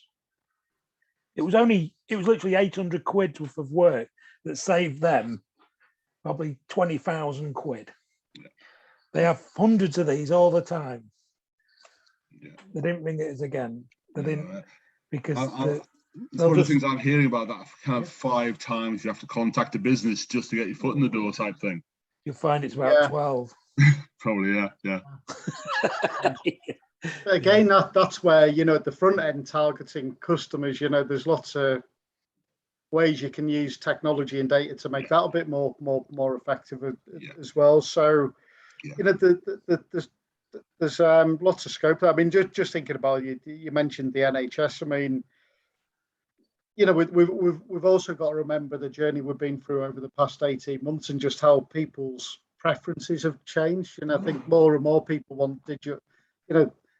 It was literally 800 quid worth of work that saved them probably 20,000 quid. Yeah. They have hundreds of these all the time. Yeah. They didn't ring us again. They didn't, because it's one of the things I'm hearing about, that kind of 5 times you have to contact a business just to get your foot in the door type thing. You'll find it's about 12. Probably, yeah. Again, that's where, at the front end, targeting customers, there's lots of ways you can use technology and data to make that a bit more effective as well. So, there's lots of scope. I mean, just thinking about you mentioned the NHS. I mean, we've also got to remember the journey we've been through over the past 18 months and just how people's preferences have changed. And I think more and more people want digital.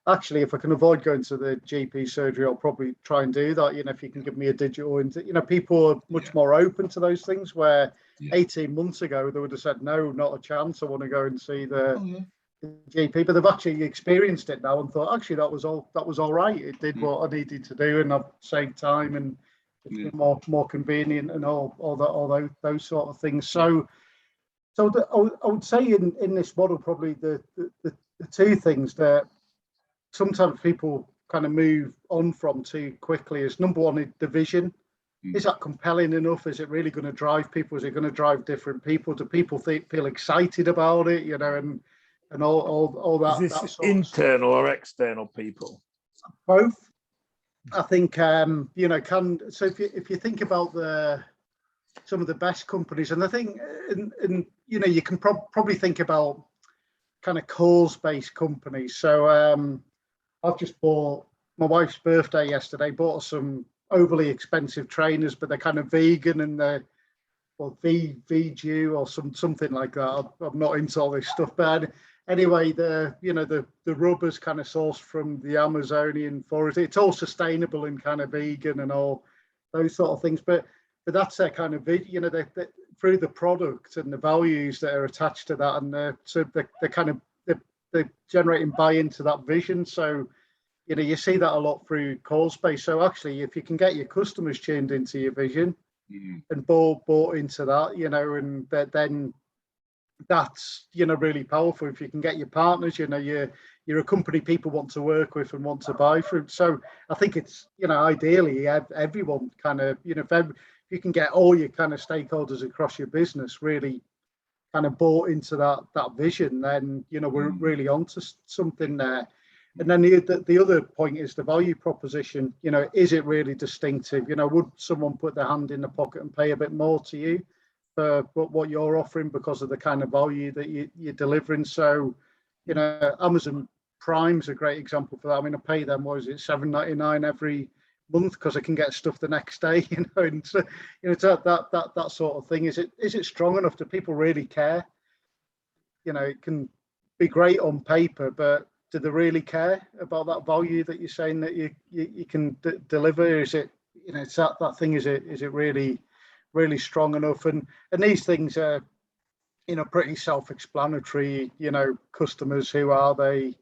Actually, if I can avoid going to the GP surgery, I'll probably try and do that. If you can give me a digital, people are much more open to those things. Where 18 months ago they would have said, no, not a chance. I want to go and see the GP, but they've actually experienced it now and thought, actually, that was all right. It did what I needed to do, and I've saved time, and it's more convenient, and all those sort of things. So I would say in this model, probably the 2 things that sometimes people kind of move on from too quickly is, number one, the vision. Is that compelling enough? Is it really going to drive people? Is it going to drive different people? Do people feel excited about it? And all that. Is this internal or external people? Both. I think so if you think about some of the best companies, and I think and you can probably think about kind of cause-based companies. So I've just bought my wife's birthday yesterday. Bought some overly expensive trainers, but they're kind of vegan and they're VG or something like that. I'm not into all this stuff, but anyway, the rubber's kind of sourced from the Amazonian forest. It's all sustainable and kind of vegan and all those sort of things. But that's their kind of through the product and the values that are attached to that, and so they're generating buy-in to that vision. So you see that a lot through call space. So actually, if you can get your customers tuned into your vision and bought into that, and then that's really powerful. If you can get your partners, you're a company people want to work with and want to buy from. So I think it's ideally everyone kind of if you can get all your kind of stakeholders across your business really kind of bought into that vision, then we're really onto something there. And then the other point is the value proposition. Is it really distinctive? Would someone put their hand in the pocket and pay a bit more to you for what you're offering because of the kind of value that you're delivering? So, Amazon Prime's a great example for that. I mean, I pay them, what is it, $7.99 every month because I can get stuff the next day, and so, that sort of thing. Is it strong enough? Do people really care? It can be great on paper, but do they really care about that value that you're saying that you can deliver? Is it it's that thing? Is it really strong enough? And these things are pretty self-explanatory. Customers, who are they?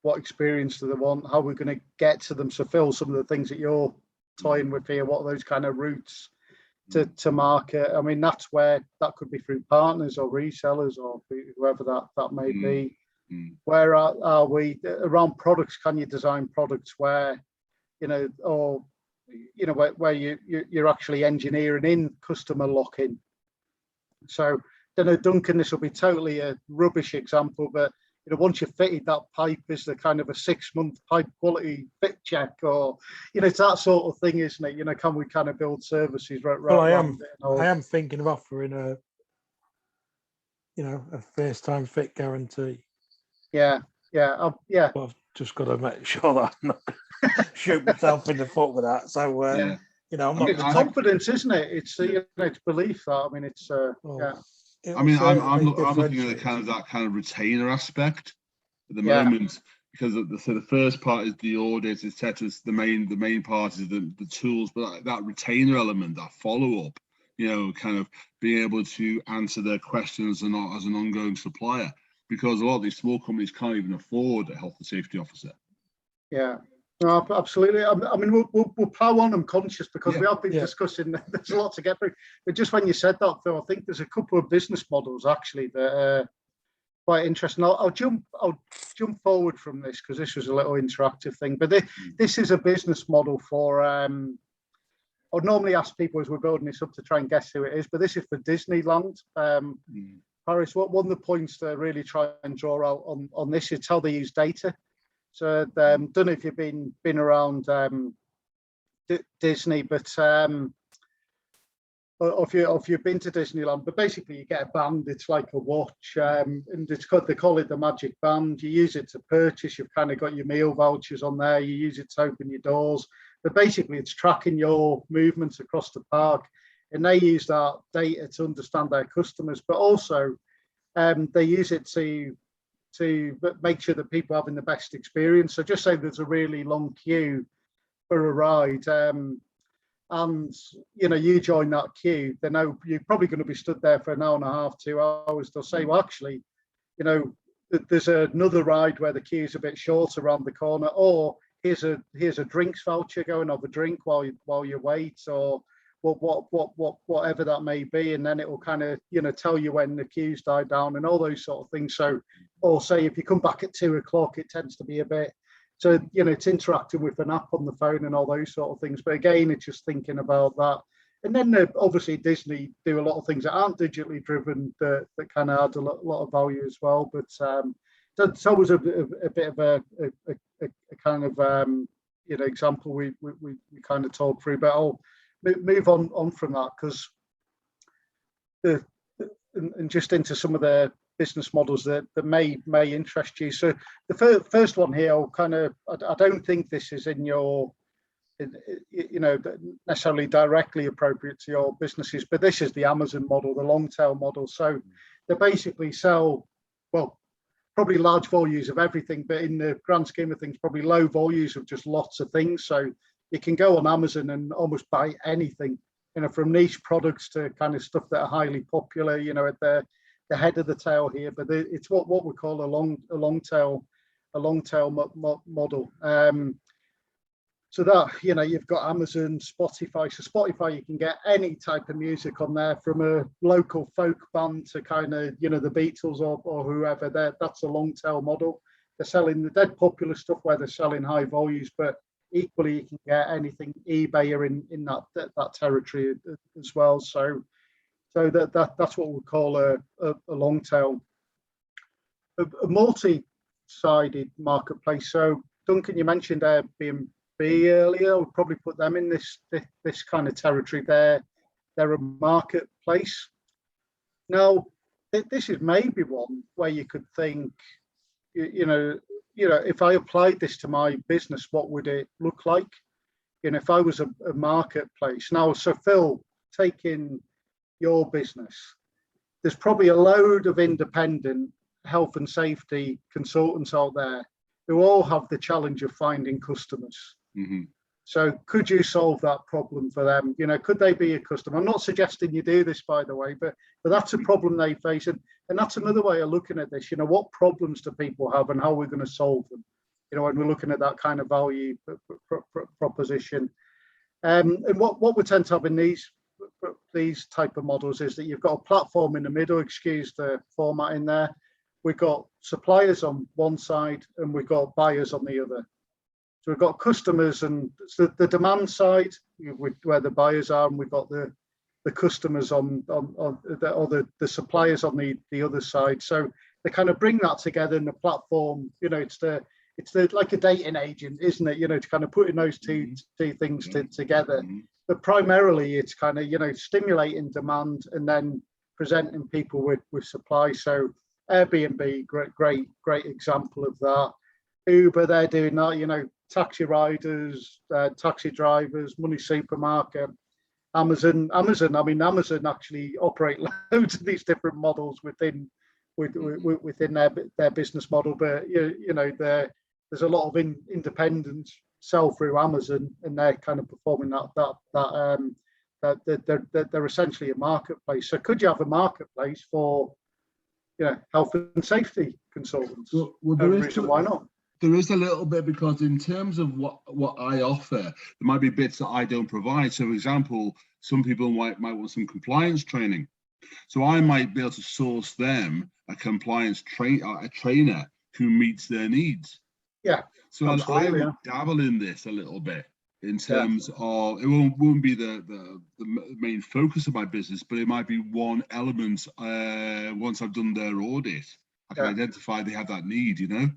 What experience do they want? How are we going to get to them? So Phil, some of the things that you're toying with here, what are those kind of routes to market? I mean, that's where that could be through partners or resellers or whoever that may be. Where are we around products? Can you design products where where you're actually engineering in customer lock-in? So don't know, Duncan, this will be totally a rubbish example, but once you've fitted that pipe, is the kind of a 6-month pipe quality fit check, or it's that sort of thing, isn't it? Can we kind of build services right? Well, I am thinking of offering a first time fit guarantee. Yeah. But I've just got to make sure that I'm not shoot myself in the foot with that. So I'm not. It's confidence, isn't it? It's it's belief that. I mean, it's I'm looking at that kind of retainer aspect at the moment, because the first part is the audit, etc. The main part is the tools, but that retainer element, that follow up, kind of being able to answer their questions and not as an ongoing supplier, because a lot of these small companies can't even afford a health and safety officer. Yeah. No, absolutely. I mean, we'll plow on. I'm conscious because we have been discussing. There's a lot to get through. But just when you said that, Phil, I think there's a couple of business models actually that are quite interesting. I'll jump jump forward from this because this was a little interactive thing. But this is a business model for. I'd normally ask people as we're building this up to try and guess who it is, but this is for Disneyland. Paris. One of the points to really try and draw out on this is how they use data. So don't know if you've been around Disney, but or if you've been to Disneyland, but basically you get a band. It's like a watch, and they call it the magic band. You use it to purchase. You've kind of got your meal vouchers on there. You use it to open your doors. But basically, it's tracking your movements across the park, and they use that data to understand their customers, but also they use it to make sure that people are having the best experience. So just say there's a really long queue for a ride, and you join that queue, they know you're probably going to be stood there for an hour and a half, 2 hours. They'll say, well, actually, there's another ride where the queue is a bit short around the corner, or here's a drinks voucher, go and have a drink while you wait, or whatever that may be, and then it will kind of tell you when the queues die down and all those sort of things. So, or say if you come back at 2 o'clock, it tends to be a bit. So it's interacting with an app on the phone and all those sort of things. But again, it's just thinking about that. And then obviously Disney do a lot of things that aren't digitally driven that kind of add a lot of value as well. But that's always a bit of a kind of example we kind of talked through. But I'll move on from that because and just into some of the business models that may interest you. So the first one here, I don't think this is in your necessarily directly appropriate to your businesses, but this is the Amazon model, the long tail model. So they basically sell, well, probably large volumes of everything, but in the grand scheme of things, probably low volumes of just lots of things. So you can go on Amazon and almost buy anything, from niche products to kind of stuff that are highly popular, at the head of the tail here. But it's what we call a long tail model. So that, you've got Amazon, Spotify. So Spotify, you can get any type of music on there, from a local folk band to kind of, the Beatles or whoever. That's a long tail model. They're selling the dead popular stuff where they're selling high volumes, but equally you can get anything. eBay are in that territory as well. So that's what we call a long tail, a multi-sided marketplace. So Duncan, you mentioned Airbnb earlier. We'll probably put them in this kind of territory. They're a marketplace. Now, this is maybe one where you could think, if I applied this to my business, what would it look like? If I was a marketplace. Now, so Phil, taking your business, there's probably a load of independent health and safety consultants out there who all have the challenge of finding customers. Mm-hmm. So could you solve that problem for them? Could they be a customer? I'm not suggesting you do this, by the way, but that's a problem they face. And that's another way of looking at this. What problems do people have and how we're going to solve them? When we're looking at that kind of value proposition. And what we tend to have in these type of models is that you've got a platform in the middle, excuse the format in there. We've got suppliers on one side and we've got buyers on the other. So we've got customers and the demand side where the buyers are, and we've got the the customers on the suppliers on the other side. So they kind of bring that together in the platform. You know, it's like a dating agent, isn't it? You know, to kind of putting those two things together. But primarily, it's kind of, you know, stimulating demand and then presenting people with supply. So Airbnb, great example of that. Uber, they're doing that. You know, taxi riders, taxi drivers, money supermarket. Amazon. I mean, Amazon actually operate loads of these different models within their business model. But you know, there's a lot of independents sell through Amazon, and they're kind of performing that they're essentially a marketplace. So could you have a marketplace for, you know, health and safety consultants? Well, why not? There is a little bit, because in terms of what I offer, there might be bits that I don't provide. So, for example, some people might want some compliance training. So I might be able to source them a compliance trainer who meets their needs. Yeah. So I would dabble in this a little bit in terms of, it won't be the main focus of my business, but it might be one element. Once I've done their audit, I can identify they have that need, you know.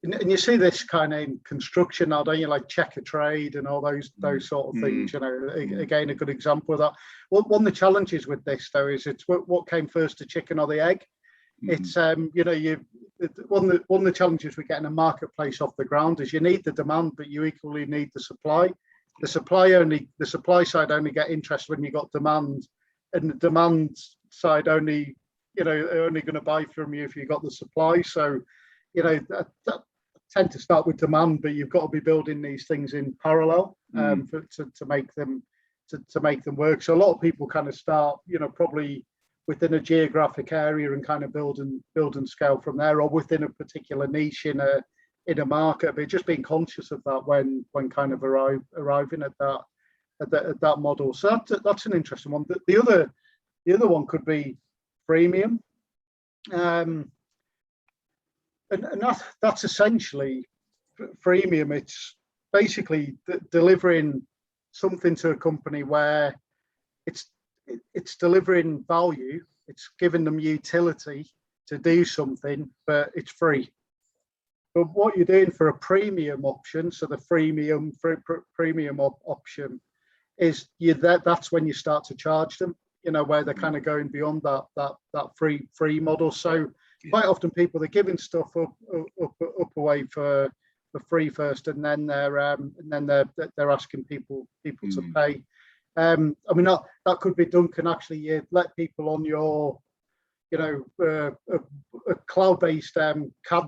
And you see this kind of in construction now, don't you? Like Checker Trade and all those sort of things. You know, again, a good example of that. One of the challenges with this, though, is it's what came first, the chicken or the egg. It's you know, one of the challenges with getting a marketplace off the ground is you need the demand, but you equally need the supply. The supply side only get interest when you got demand, and the demand side only, you know, are only going to buy from you if you got the supply. So, you know, that tend to start with demand, but you've got to be building these things in parallel to make them work. So a lot of people kind of start, you know, probably within a geographic area and kind of build and scale from there, or within a particular niche in a market. But just being conscious of that when kind of arriving at that model. So that's an interesting one. The other one could be freemium. And that's essentially freemium. It's basically delivering something to a company where it's delivering value, it's giving them utility to do something, but it's free. But what you're doing for a premium option, so the premium option, is that's when you start to charge them, you know, where they're kind of going beyond that free model. So quite often people, they're giving stuff up away for free first, and then they're asking people to pay. I mean, that could be done. Can actually you let people on your, you know, a cloud-based CAD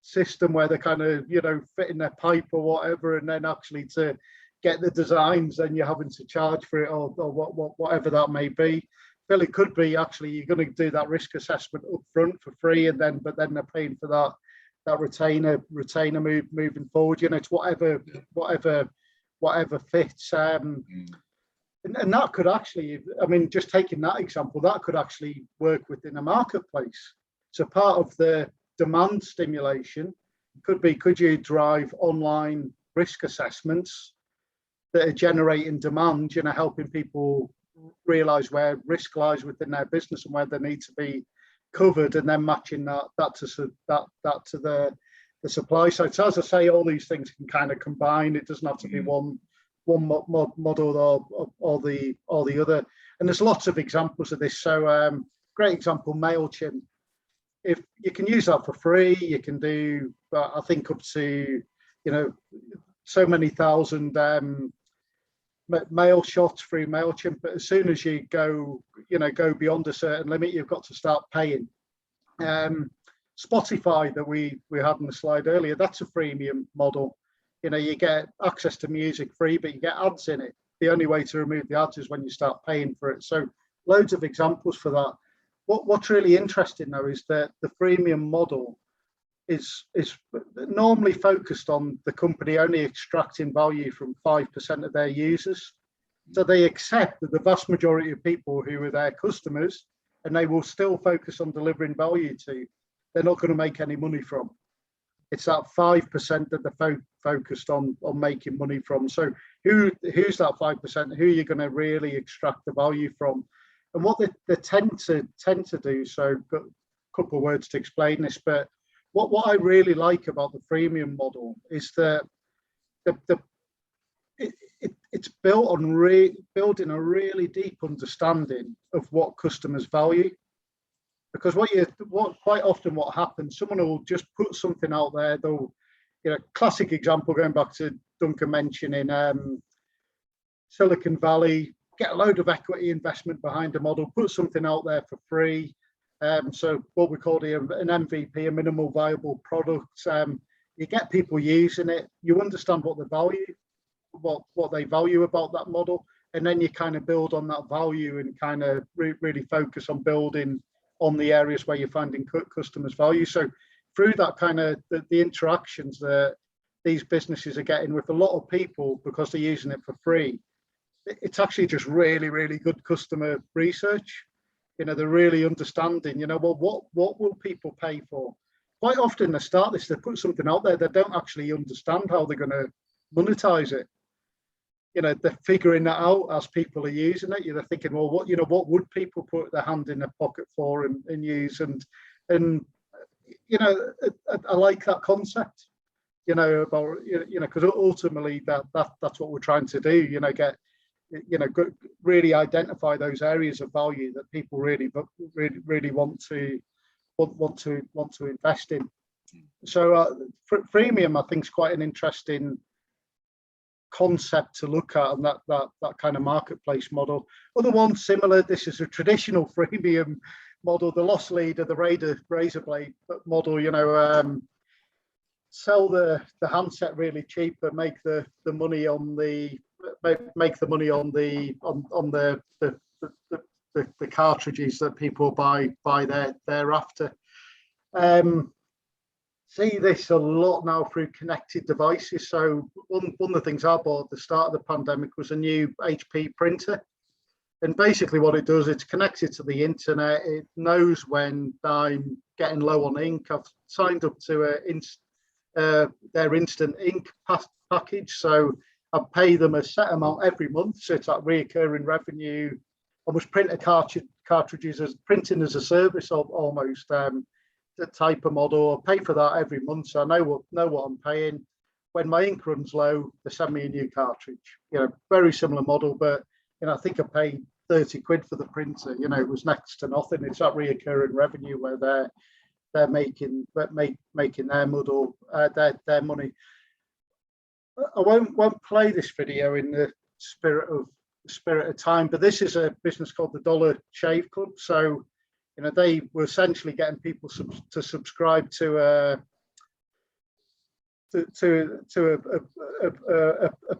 system where they're kind of, you know, fitting their pipe or whatever, and then actually to get the designs, then you're having to charge for it, or whatever that may be. Well, it could be actually you're going to do that risk assessment up front for free, and then they're paying for that retainer moving forward. You know, it's whatever fits. And that could actually, I mean, just taking that example, that could actually work within a marketplace. So part of the demand stimulation could you drive online risk assessments that are generating demand, you know, helping people realize where risk lies within their business and where they need to be covered, and then matching that to the supply side. So as I say, all these things can kind of combine. It doesn't have to be one model or the other. And there's lots of examples of this. So great example, MailChimp. If you can use that for free, you can do, I think, up to, you know, so many thousand mail shots through MailChimp. But as soon as you go beyond a certain limit, you've got to start paying. Spotify that we had on the slide earlier, that's a freemium model. You know, you get access to music free, but you get ads in it. The only way to remove the ads is when you start paying for it. So loads of examples for that. What's really interesting though is that the freemium model is normally focused on the company only extracting value from 5% of their users. So they accept that the vast majority of people who are their customers, and they will still focus on delivering value to, they're not going to make any money from. It's that 5% that they're focused on making money from. So who's that 5%? Who are you going to really extract the value from? And what they tend to do. So, got a couple of words to explain this, but what I really like about the freemium model is that it's built on building a really deep understanding of what customers value. Because quite often what happens, someone will just put something out there. They'll, classic example going back to Duncan mentioning Silicon Valley, get a load of equity investment behind a model, put something out there for free. So what we call an MVP, a minimal viable product. You get people using it. You understand what they value, what they value about that model, and then you kind of build on that value and kind of really focus on building on the areas where you're finding customers value. So through that kind of the interactions that these businesses are getting with a lot of people because they're using it for free, it's actually just really, really good customer research. They're really understanding, well, what will people pay for? Quite often they start this, they put something out there, they don't actually understand how they're going to monetize it. They're figuring that out as people are using it. They're thinking, well, what would people put their hand in their pocket for and use? And I like that concept, about, because ultimately that's what we're trying to do, really identify those areas of value that people really want to invest in. So freemium, I think, is quite an interesting concept to look at, and that kind of marketplace model. Other one similar, this is a traditional freemium model, the loss leader, the razor blade model. Sell the handset really cheap, but make the money on the cartridges that people buy thereafter. See this a lot now through connected devices. So one of the things I bought at the start of the pandemic was a new HP printer. And basically what it does, it's connected to the internet. It knows when I'm getting low on ink. I've signed up to their instant ink package. So I pay them a set amount every month. So it's that recurring revenue. Almost printer cartridges as printing as a service almost. The type of model. I pay for that every month, so I know what I'm paying. When my ink runs low, they send me a new cartridge. Very similar model, but I think I paid 30 quid for the printer. It was next to nothing. It's that reoccurring revenue where they're making their model, their money. I won't play this video in the spirit of time, but this is a business called the Dollar Shave Club. So they were essentially getting people to subscribe to a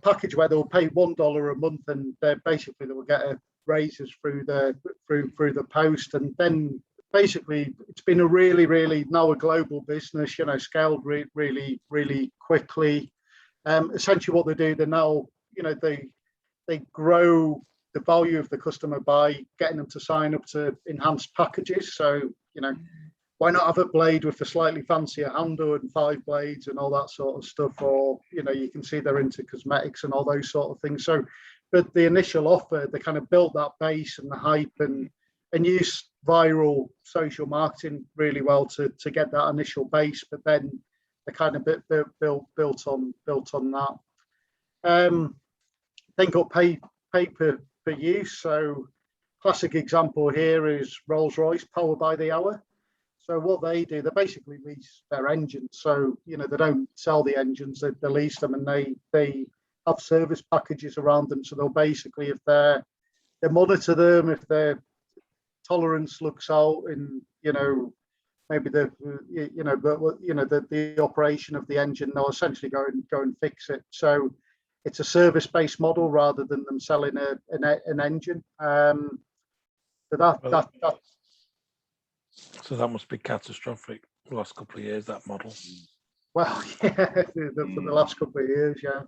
package where they'll pay $1 a month, and they will get raises through the post. And then basically it's been a really now a global business, scaled really quickly. Essentially what they do, they now they grow the value of the customer by getting them to sign up to enhanced packages. So, why not have a blade with a slightly fancier handle and 5 blades and all that sort of stuff? Or, you can see they're into cosmetics and all those sort of things. So, but the initial offer, they kind of built that base and the hype and use viral social marketing really well to get that initial base. But then they kind of built on that. Then got pay per use. So classic example here is Rolls-Royce, power by the hour. So what they do, they basically lease their engines. So, they don't sell the engines, they lease them, and they have service packages around them. So they'll basically, if they monitor them, if their tolerance looks out in, maybe the operation of the engine, they'll essentially go and fix it. So it's a service-based model rather than them selling an engine. So that must be catastrophic the last couple of years, that model. Well, yeah, for the last couple of years, yeah.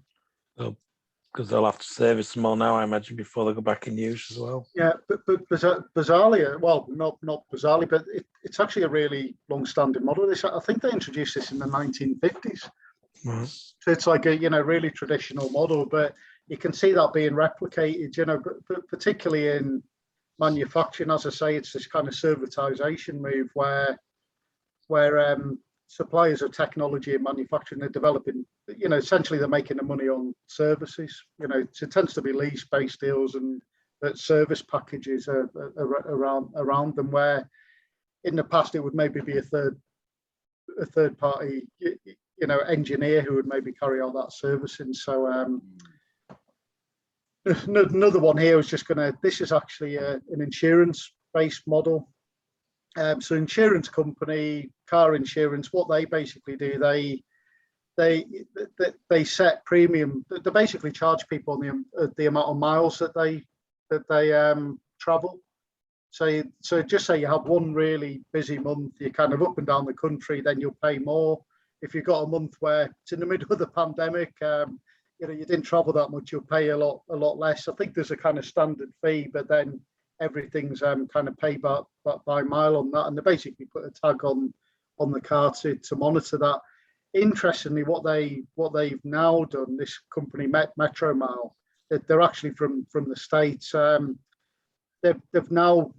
Because they'll have to service them all now, I imagine, before they go back in use as well. Yeah, but bizarrely, well, not bizarrely, but it's actually a really long-standing model. I think they introduced this in the 1950s. Right. So it's like a really traditional model, but you can see that being replicated, but particularly in manufacturing. As I say, it's this kind of servitization move where suppliers of technology and manufacturing, they're developing, essentially they're making the money on services. It tends to be lease-based deals and service packages around them, where in the past it would maybe be a third party, engineer who would maybe carry out that servicing. So another one here is this is actually an insurance-based model. So insurance company, car insurance, what they basically do, they set premium. They basically charge people on the amount of miles that they travel. So just say you have one really busy month, you're kind of up and down the country, then you'll pay more. If you've got a month where it's in the middle of the pandemic, you didn't travel that much, you'll pay a lot less. I think there's a kind of standard fee, but then everything's kind of paid by mile on that, and they basically put a tag on the car to monitor that. Interestingly, what they've now done, this company Metro Mile, they're actually from the States. They've now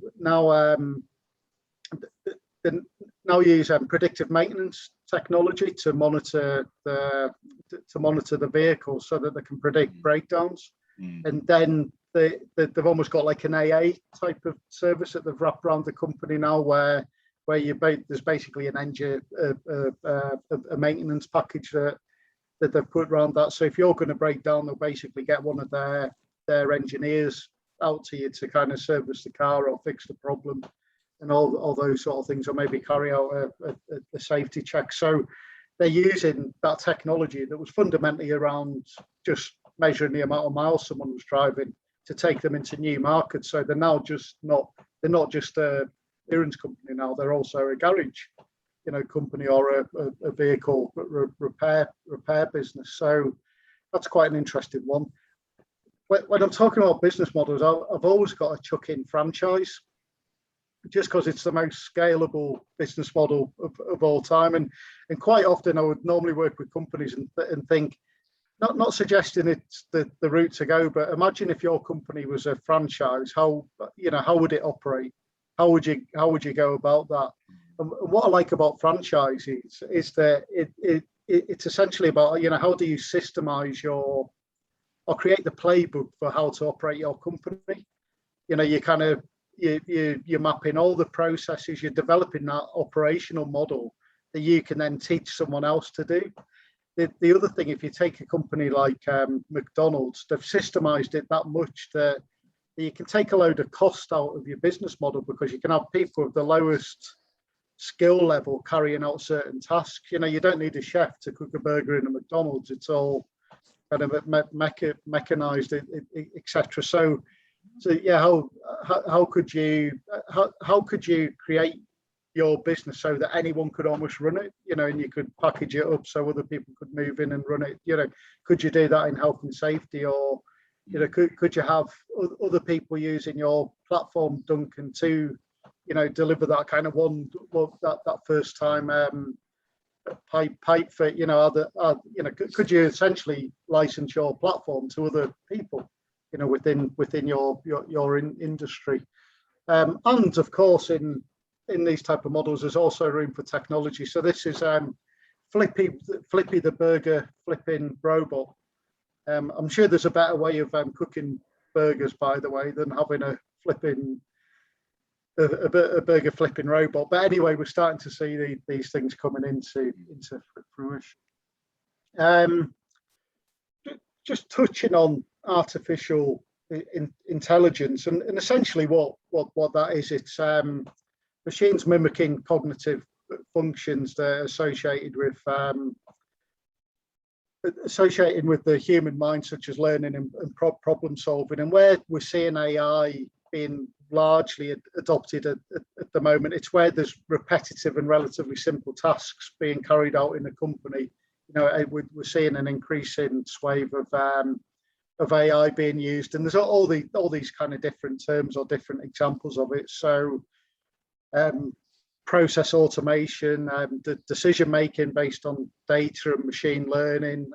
use predictive maintenance technology to monitor the vehicle, so that they can predict breakdowns. And then they've almost got like an AA type of service that they've wrapped around the company now, where there's basically an engine, a maintenance package that they've put around that. So if you're going to break down, they'll basically get one of their engineers out to you to kind of service the car or fix the problem and all those sort of things, or maybe carry out a safety check. So they're using that technology that was fundamentally around just measuring the amount of miles someone was driving to take them into new markets. So they're now they're not just a insurance company now, they're also a garage company, or a vehicle repair business. So that's quite an interesting one. When I'm talking about business models, I've always got to chuck in franchise, just because it's the most scalable business model of all time. And quite often I would normally work with companies and think, not suggesting it's the route to go, but imagine if your company was a franchise, how would it operate? How would you go about that? And what I like about franchises is that it's essentially about, how do you systemize or create the playbook for how to operate your company. You're mapping all the processes, you're developing that operational model that you can then teach someone else to do. The other thing, if you take a company like McDonald's, they've systemized it that much that you can take a load of cost out of your business model, because you can have people with the lowest skill level carrying out certain tasks. You don't need a chef to cook a burger in a McDonald's. It's all kind of mechanized, etc. So yeah, how could you create your business so that anyone could almost run it, and you could package it up so other people could move in and run it. Could you do that in health and safety, or could you have other people using your platform, Duncan, to deliver that kind of that first time pipe fit? Could you essentially license your platform to other people within your industry? And of course, in these type of models, there's also room for technology. So this is Flippy the burger flipping robot. I'm sure there's a better way of cooking burgers, by the way, than having a burger flipping robot. But anyway, we're starting to see these things coming into fruition. Just touching on artificial intelligence, and essentially what that is, it's machines mimicking cognitive functions that are associated with the human mind, such as learning and problem solving. And where we're seeing AI being largely adopted at the moment, it's where there's repetitive and relatively simple tasks being carried out in a company. We're seeing an increasing swathe of AI being used, and there's all these kind of different terms or different examples of it. So process automation, the decision making based on data and machine learning.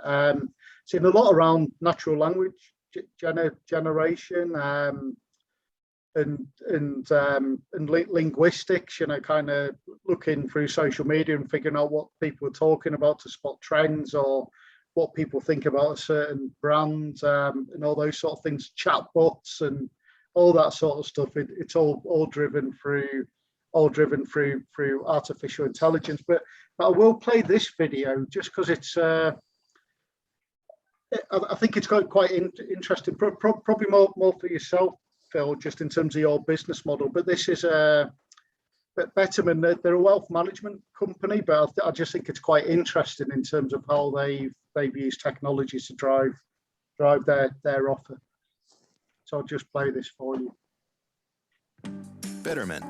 Seeing a lot around natural language generation and linguistics. Kind of looking through social media and figuring out what people are talking about to spot trends or what people think about a certain brand, and all those sort of things. Chatbots and all that sort of stuff. It's all driven through artificial intelligence. But I will play this video just because it's. I think it's quite interesting. Probably more for yourself, Phil, just in terms of your business model. But this is Betterment. They're a wealth management company, but I just think it's quite interesting in terms of how they've used technology to drive their offer. So I'll just play this for you. Betterment,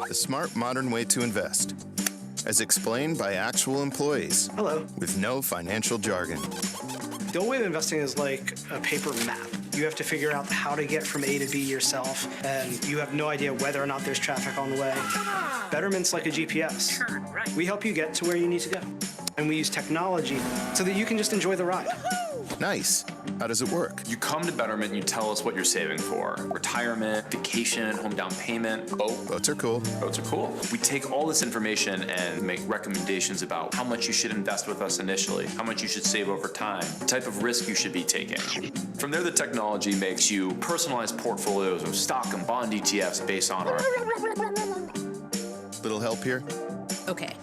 the smart modern way to invest, as explained by actual employees. Hello. With no financial jargon. The old way of investing is like a paper map. You have to figure out how to get from A to B yourself, and you have no idea whether or not there's traffic on the way. Betterment's like a GPS. We help you get to where you need to go, and we use technology so that you can just enjoy the ride. Nice. How does it work? You come to Betterment and you tell us what you're saving for. Retirement, vacation, home down payment. Boats are cool. Boats are cool. We take all this information and make recommendations about how much you should invest with us initially, how much you should save over time, the type of risk you should be taking. From there, the technology makes you personalized portfolios of stock and bond ETFs based on our... Little help here? Okay.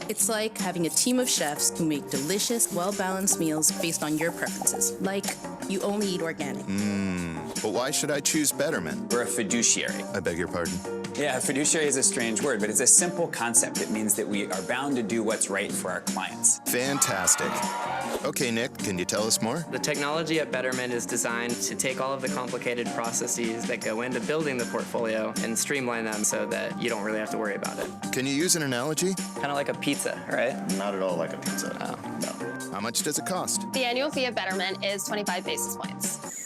It's like having a team of chefs who make delicious, well-balanced meals based on your preferences. Like, you only eat organic. But why should I choose Betterment? We're a fiduciary. I beg your pardon? Yeah, fiduciary is a strange word, but it's a simple concept. It means that we are bound to do what's right for our clients. Fantastic. Okay, Nick, can you tell us more? The technology at Betterment is designed to take all of the complicated processes that go into building the portfolio and streamline them so that you don't really have to worry about it. Can you use an analogy? Kind of like a pizza, right? Not at all like a pizza. Oh, no. How much does it cost? The annual fee of Betterment is 25 basis points.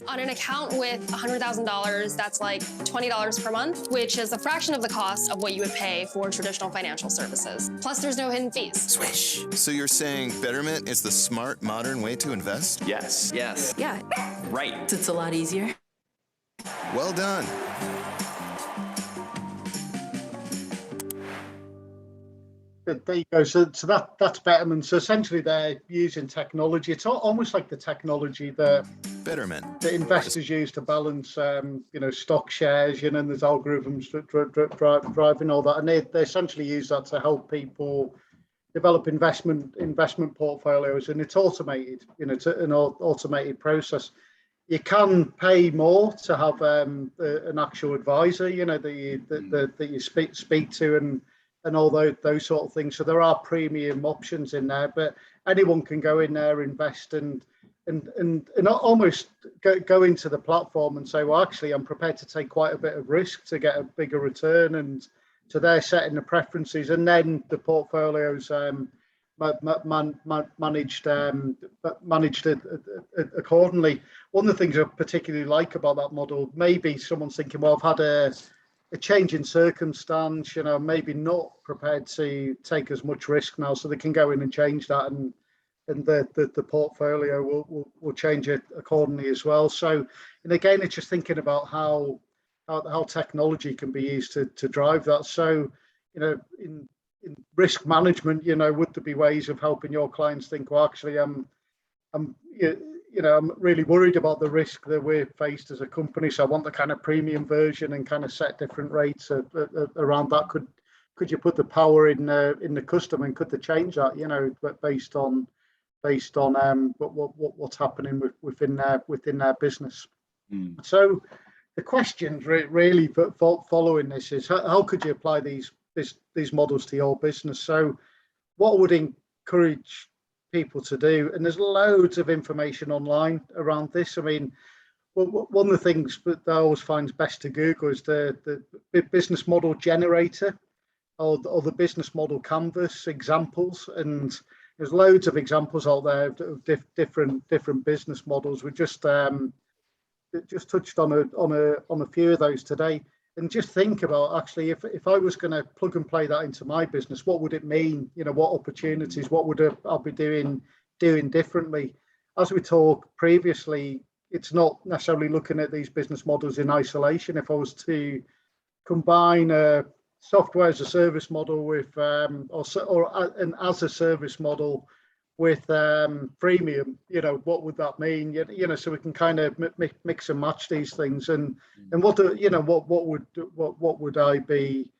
On an account with $100,000, that's like $20 per month, which is a fraction of the cost of what you would pay for traditional financial services. Plus, there's no hidden fees. Swish. So you're saying Betterment is the smart, modern way to invest? Yes. Yes. Yeah. Right. It's a lot easier. Well done. There you go. So that's Betterment. So essentially, they're using technology. It's almost like the technology that Betterment. The investors use to balance, stock shares. And there's algorithms driving all that, and they essentially use that to help people develop investment portfolios. And it's automated. It's an automated process. You can pay more to have an actual advisor. That you speak to and all those sort of things. So there are premium options in there, but anyone can go in there, invest and almost go into the platform and say, well, actually, I'm prepared to take quite a bit of risk to get a bigger return. And so they're setting the preferences, and then the portfolios managed accordingly. One of the things I particularly like about that model, maybe someone's thinking, well, I've had a change in circumstance, maybe not prepared to take as much risk now, so they can go in and change that, and the portfolio will change it accordingly as well. So, and again, it's just thinking about how technology can be used to drive that. So, in risk management, would there be ways of helping your clients think, well, actually, I'm really worried about the risk that we're faced as a company, so I want the kind of premium version and kind of set different rates around that. Could you put the power in the customer, and could they change that, based on what's happening within their business? So the questions really following this is how could you apply these models to your business? So what would encourage people to do, and there's loads of information online around this. I mean, one of the things that I always find best to Google is the business model generator or the business model canvas examples, and there's loads of examples out there of different business models. We just touched on a few of those today. just think about, actually, if I was going to plug and play that into my business, what would it mean? You know, what opportunities, what would I be doing differently? As we talked previously, it's not necessarily looking at these business models in isolation. If I was to combine a software as a service model with, or an as a service model with freemium, you know, what would that mean? You know, so we can kind of mix and match these things, and what do you know, what would I be,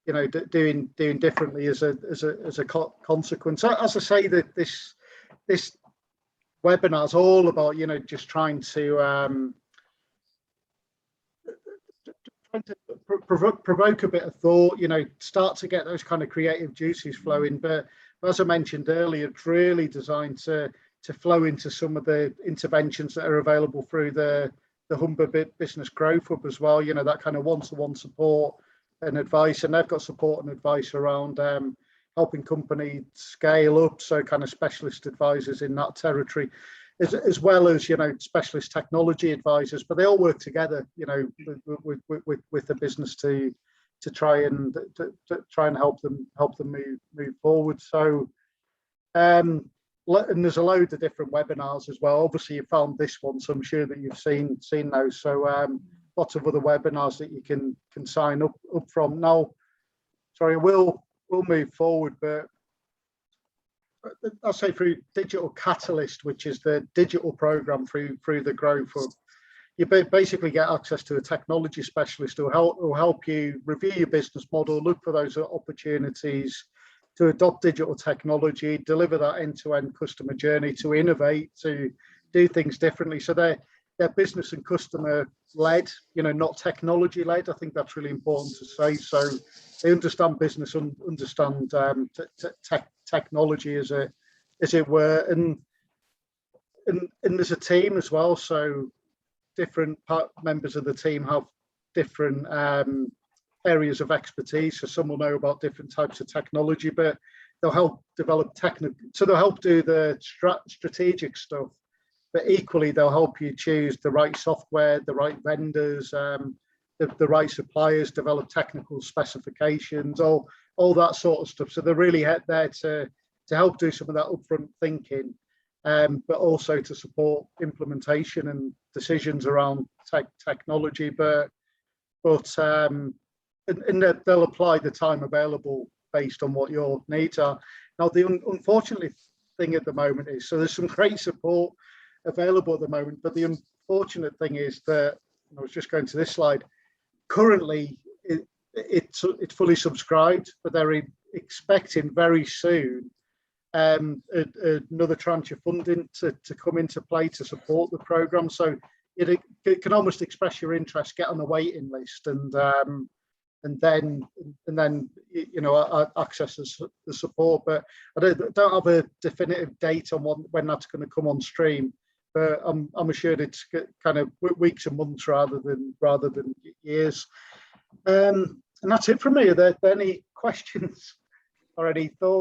you know, doing differently as a consequence? As I say, that this webinar is all about, you know, just trying to provoke a bit of thought, you know, start to get those kind of creative juices flowing. But as I mentioned earlier, it's really designed to flow into some of the interventions that are available through the Humber Business Growth Hub as well. You know, that kind of one-to-one support and advice, and they've got support and advice around helping companies scale up, so kind of specialist advisors in that territory, as well as, you know, specialist technology advisors. But they all work together, you know, with the business to try and help them move forward. So and there's a load of different webinars as well. Obviously you found this one, so I'm sure that you've seen those. So lots of other webinars that you can sign up from. Now, sorry, we'll move forward, but I'll say through Digital Catalyst, which is the digital program through the Growth Hub, you basically get access to a technology specialist who will help you review your business model, look for those opportunities to adopt digital technology, deliver that end-to-end customer journey, to innovate, to do things differently. So they're business and customer led, you know, not technology led. I think that's really important to say. So they understand business, understand technology as it were, and there's a team as well. So different members of the team have different areas of expertise. So some will know about different types of technology, but they'll help develop technical. So they'll help do the strategic stuff, but equally they'll help you choose the right software, the right vendors, the right suppliers, develop technical specifications, all that sort of stuff. So they're really there to help do some of that upfront thinking, but also to support implementation and decisions around technology. And they'll apply the time available based on what your needs are. Now, the unfortunate thing at the moment is, so there's some great support available at the moment, but the unfortunate thing is that, I was just going to this slide, currently it's fully subscribed, but they're expecting very soon another tranche of funding to come into play to support the program. So it can almost express your interest, get on the waiting list, and then you know, access the support. But I don't have a definitive date on when that's going to come on stream. But I'm assured it's kind of weeks and months rather than years. And that's it from me. Are there any questions or any thoughts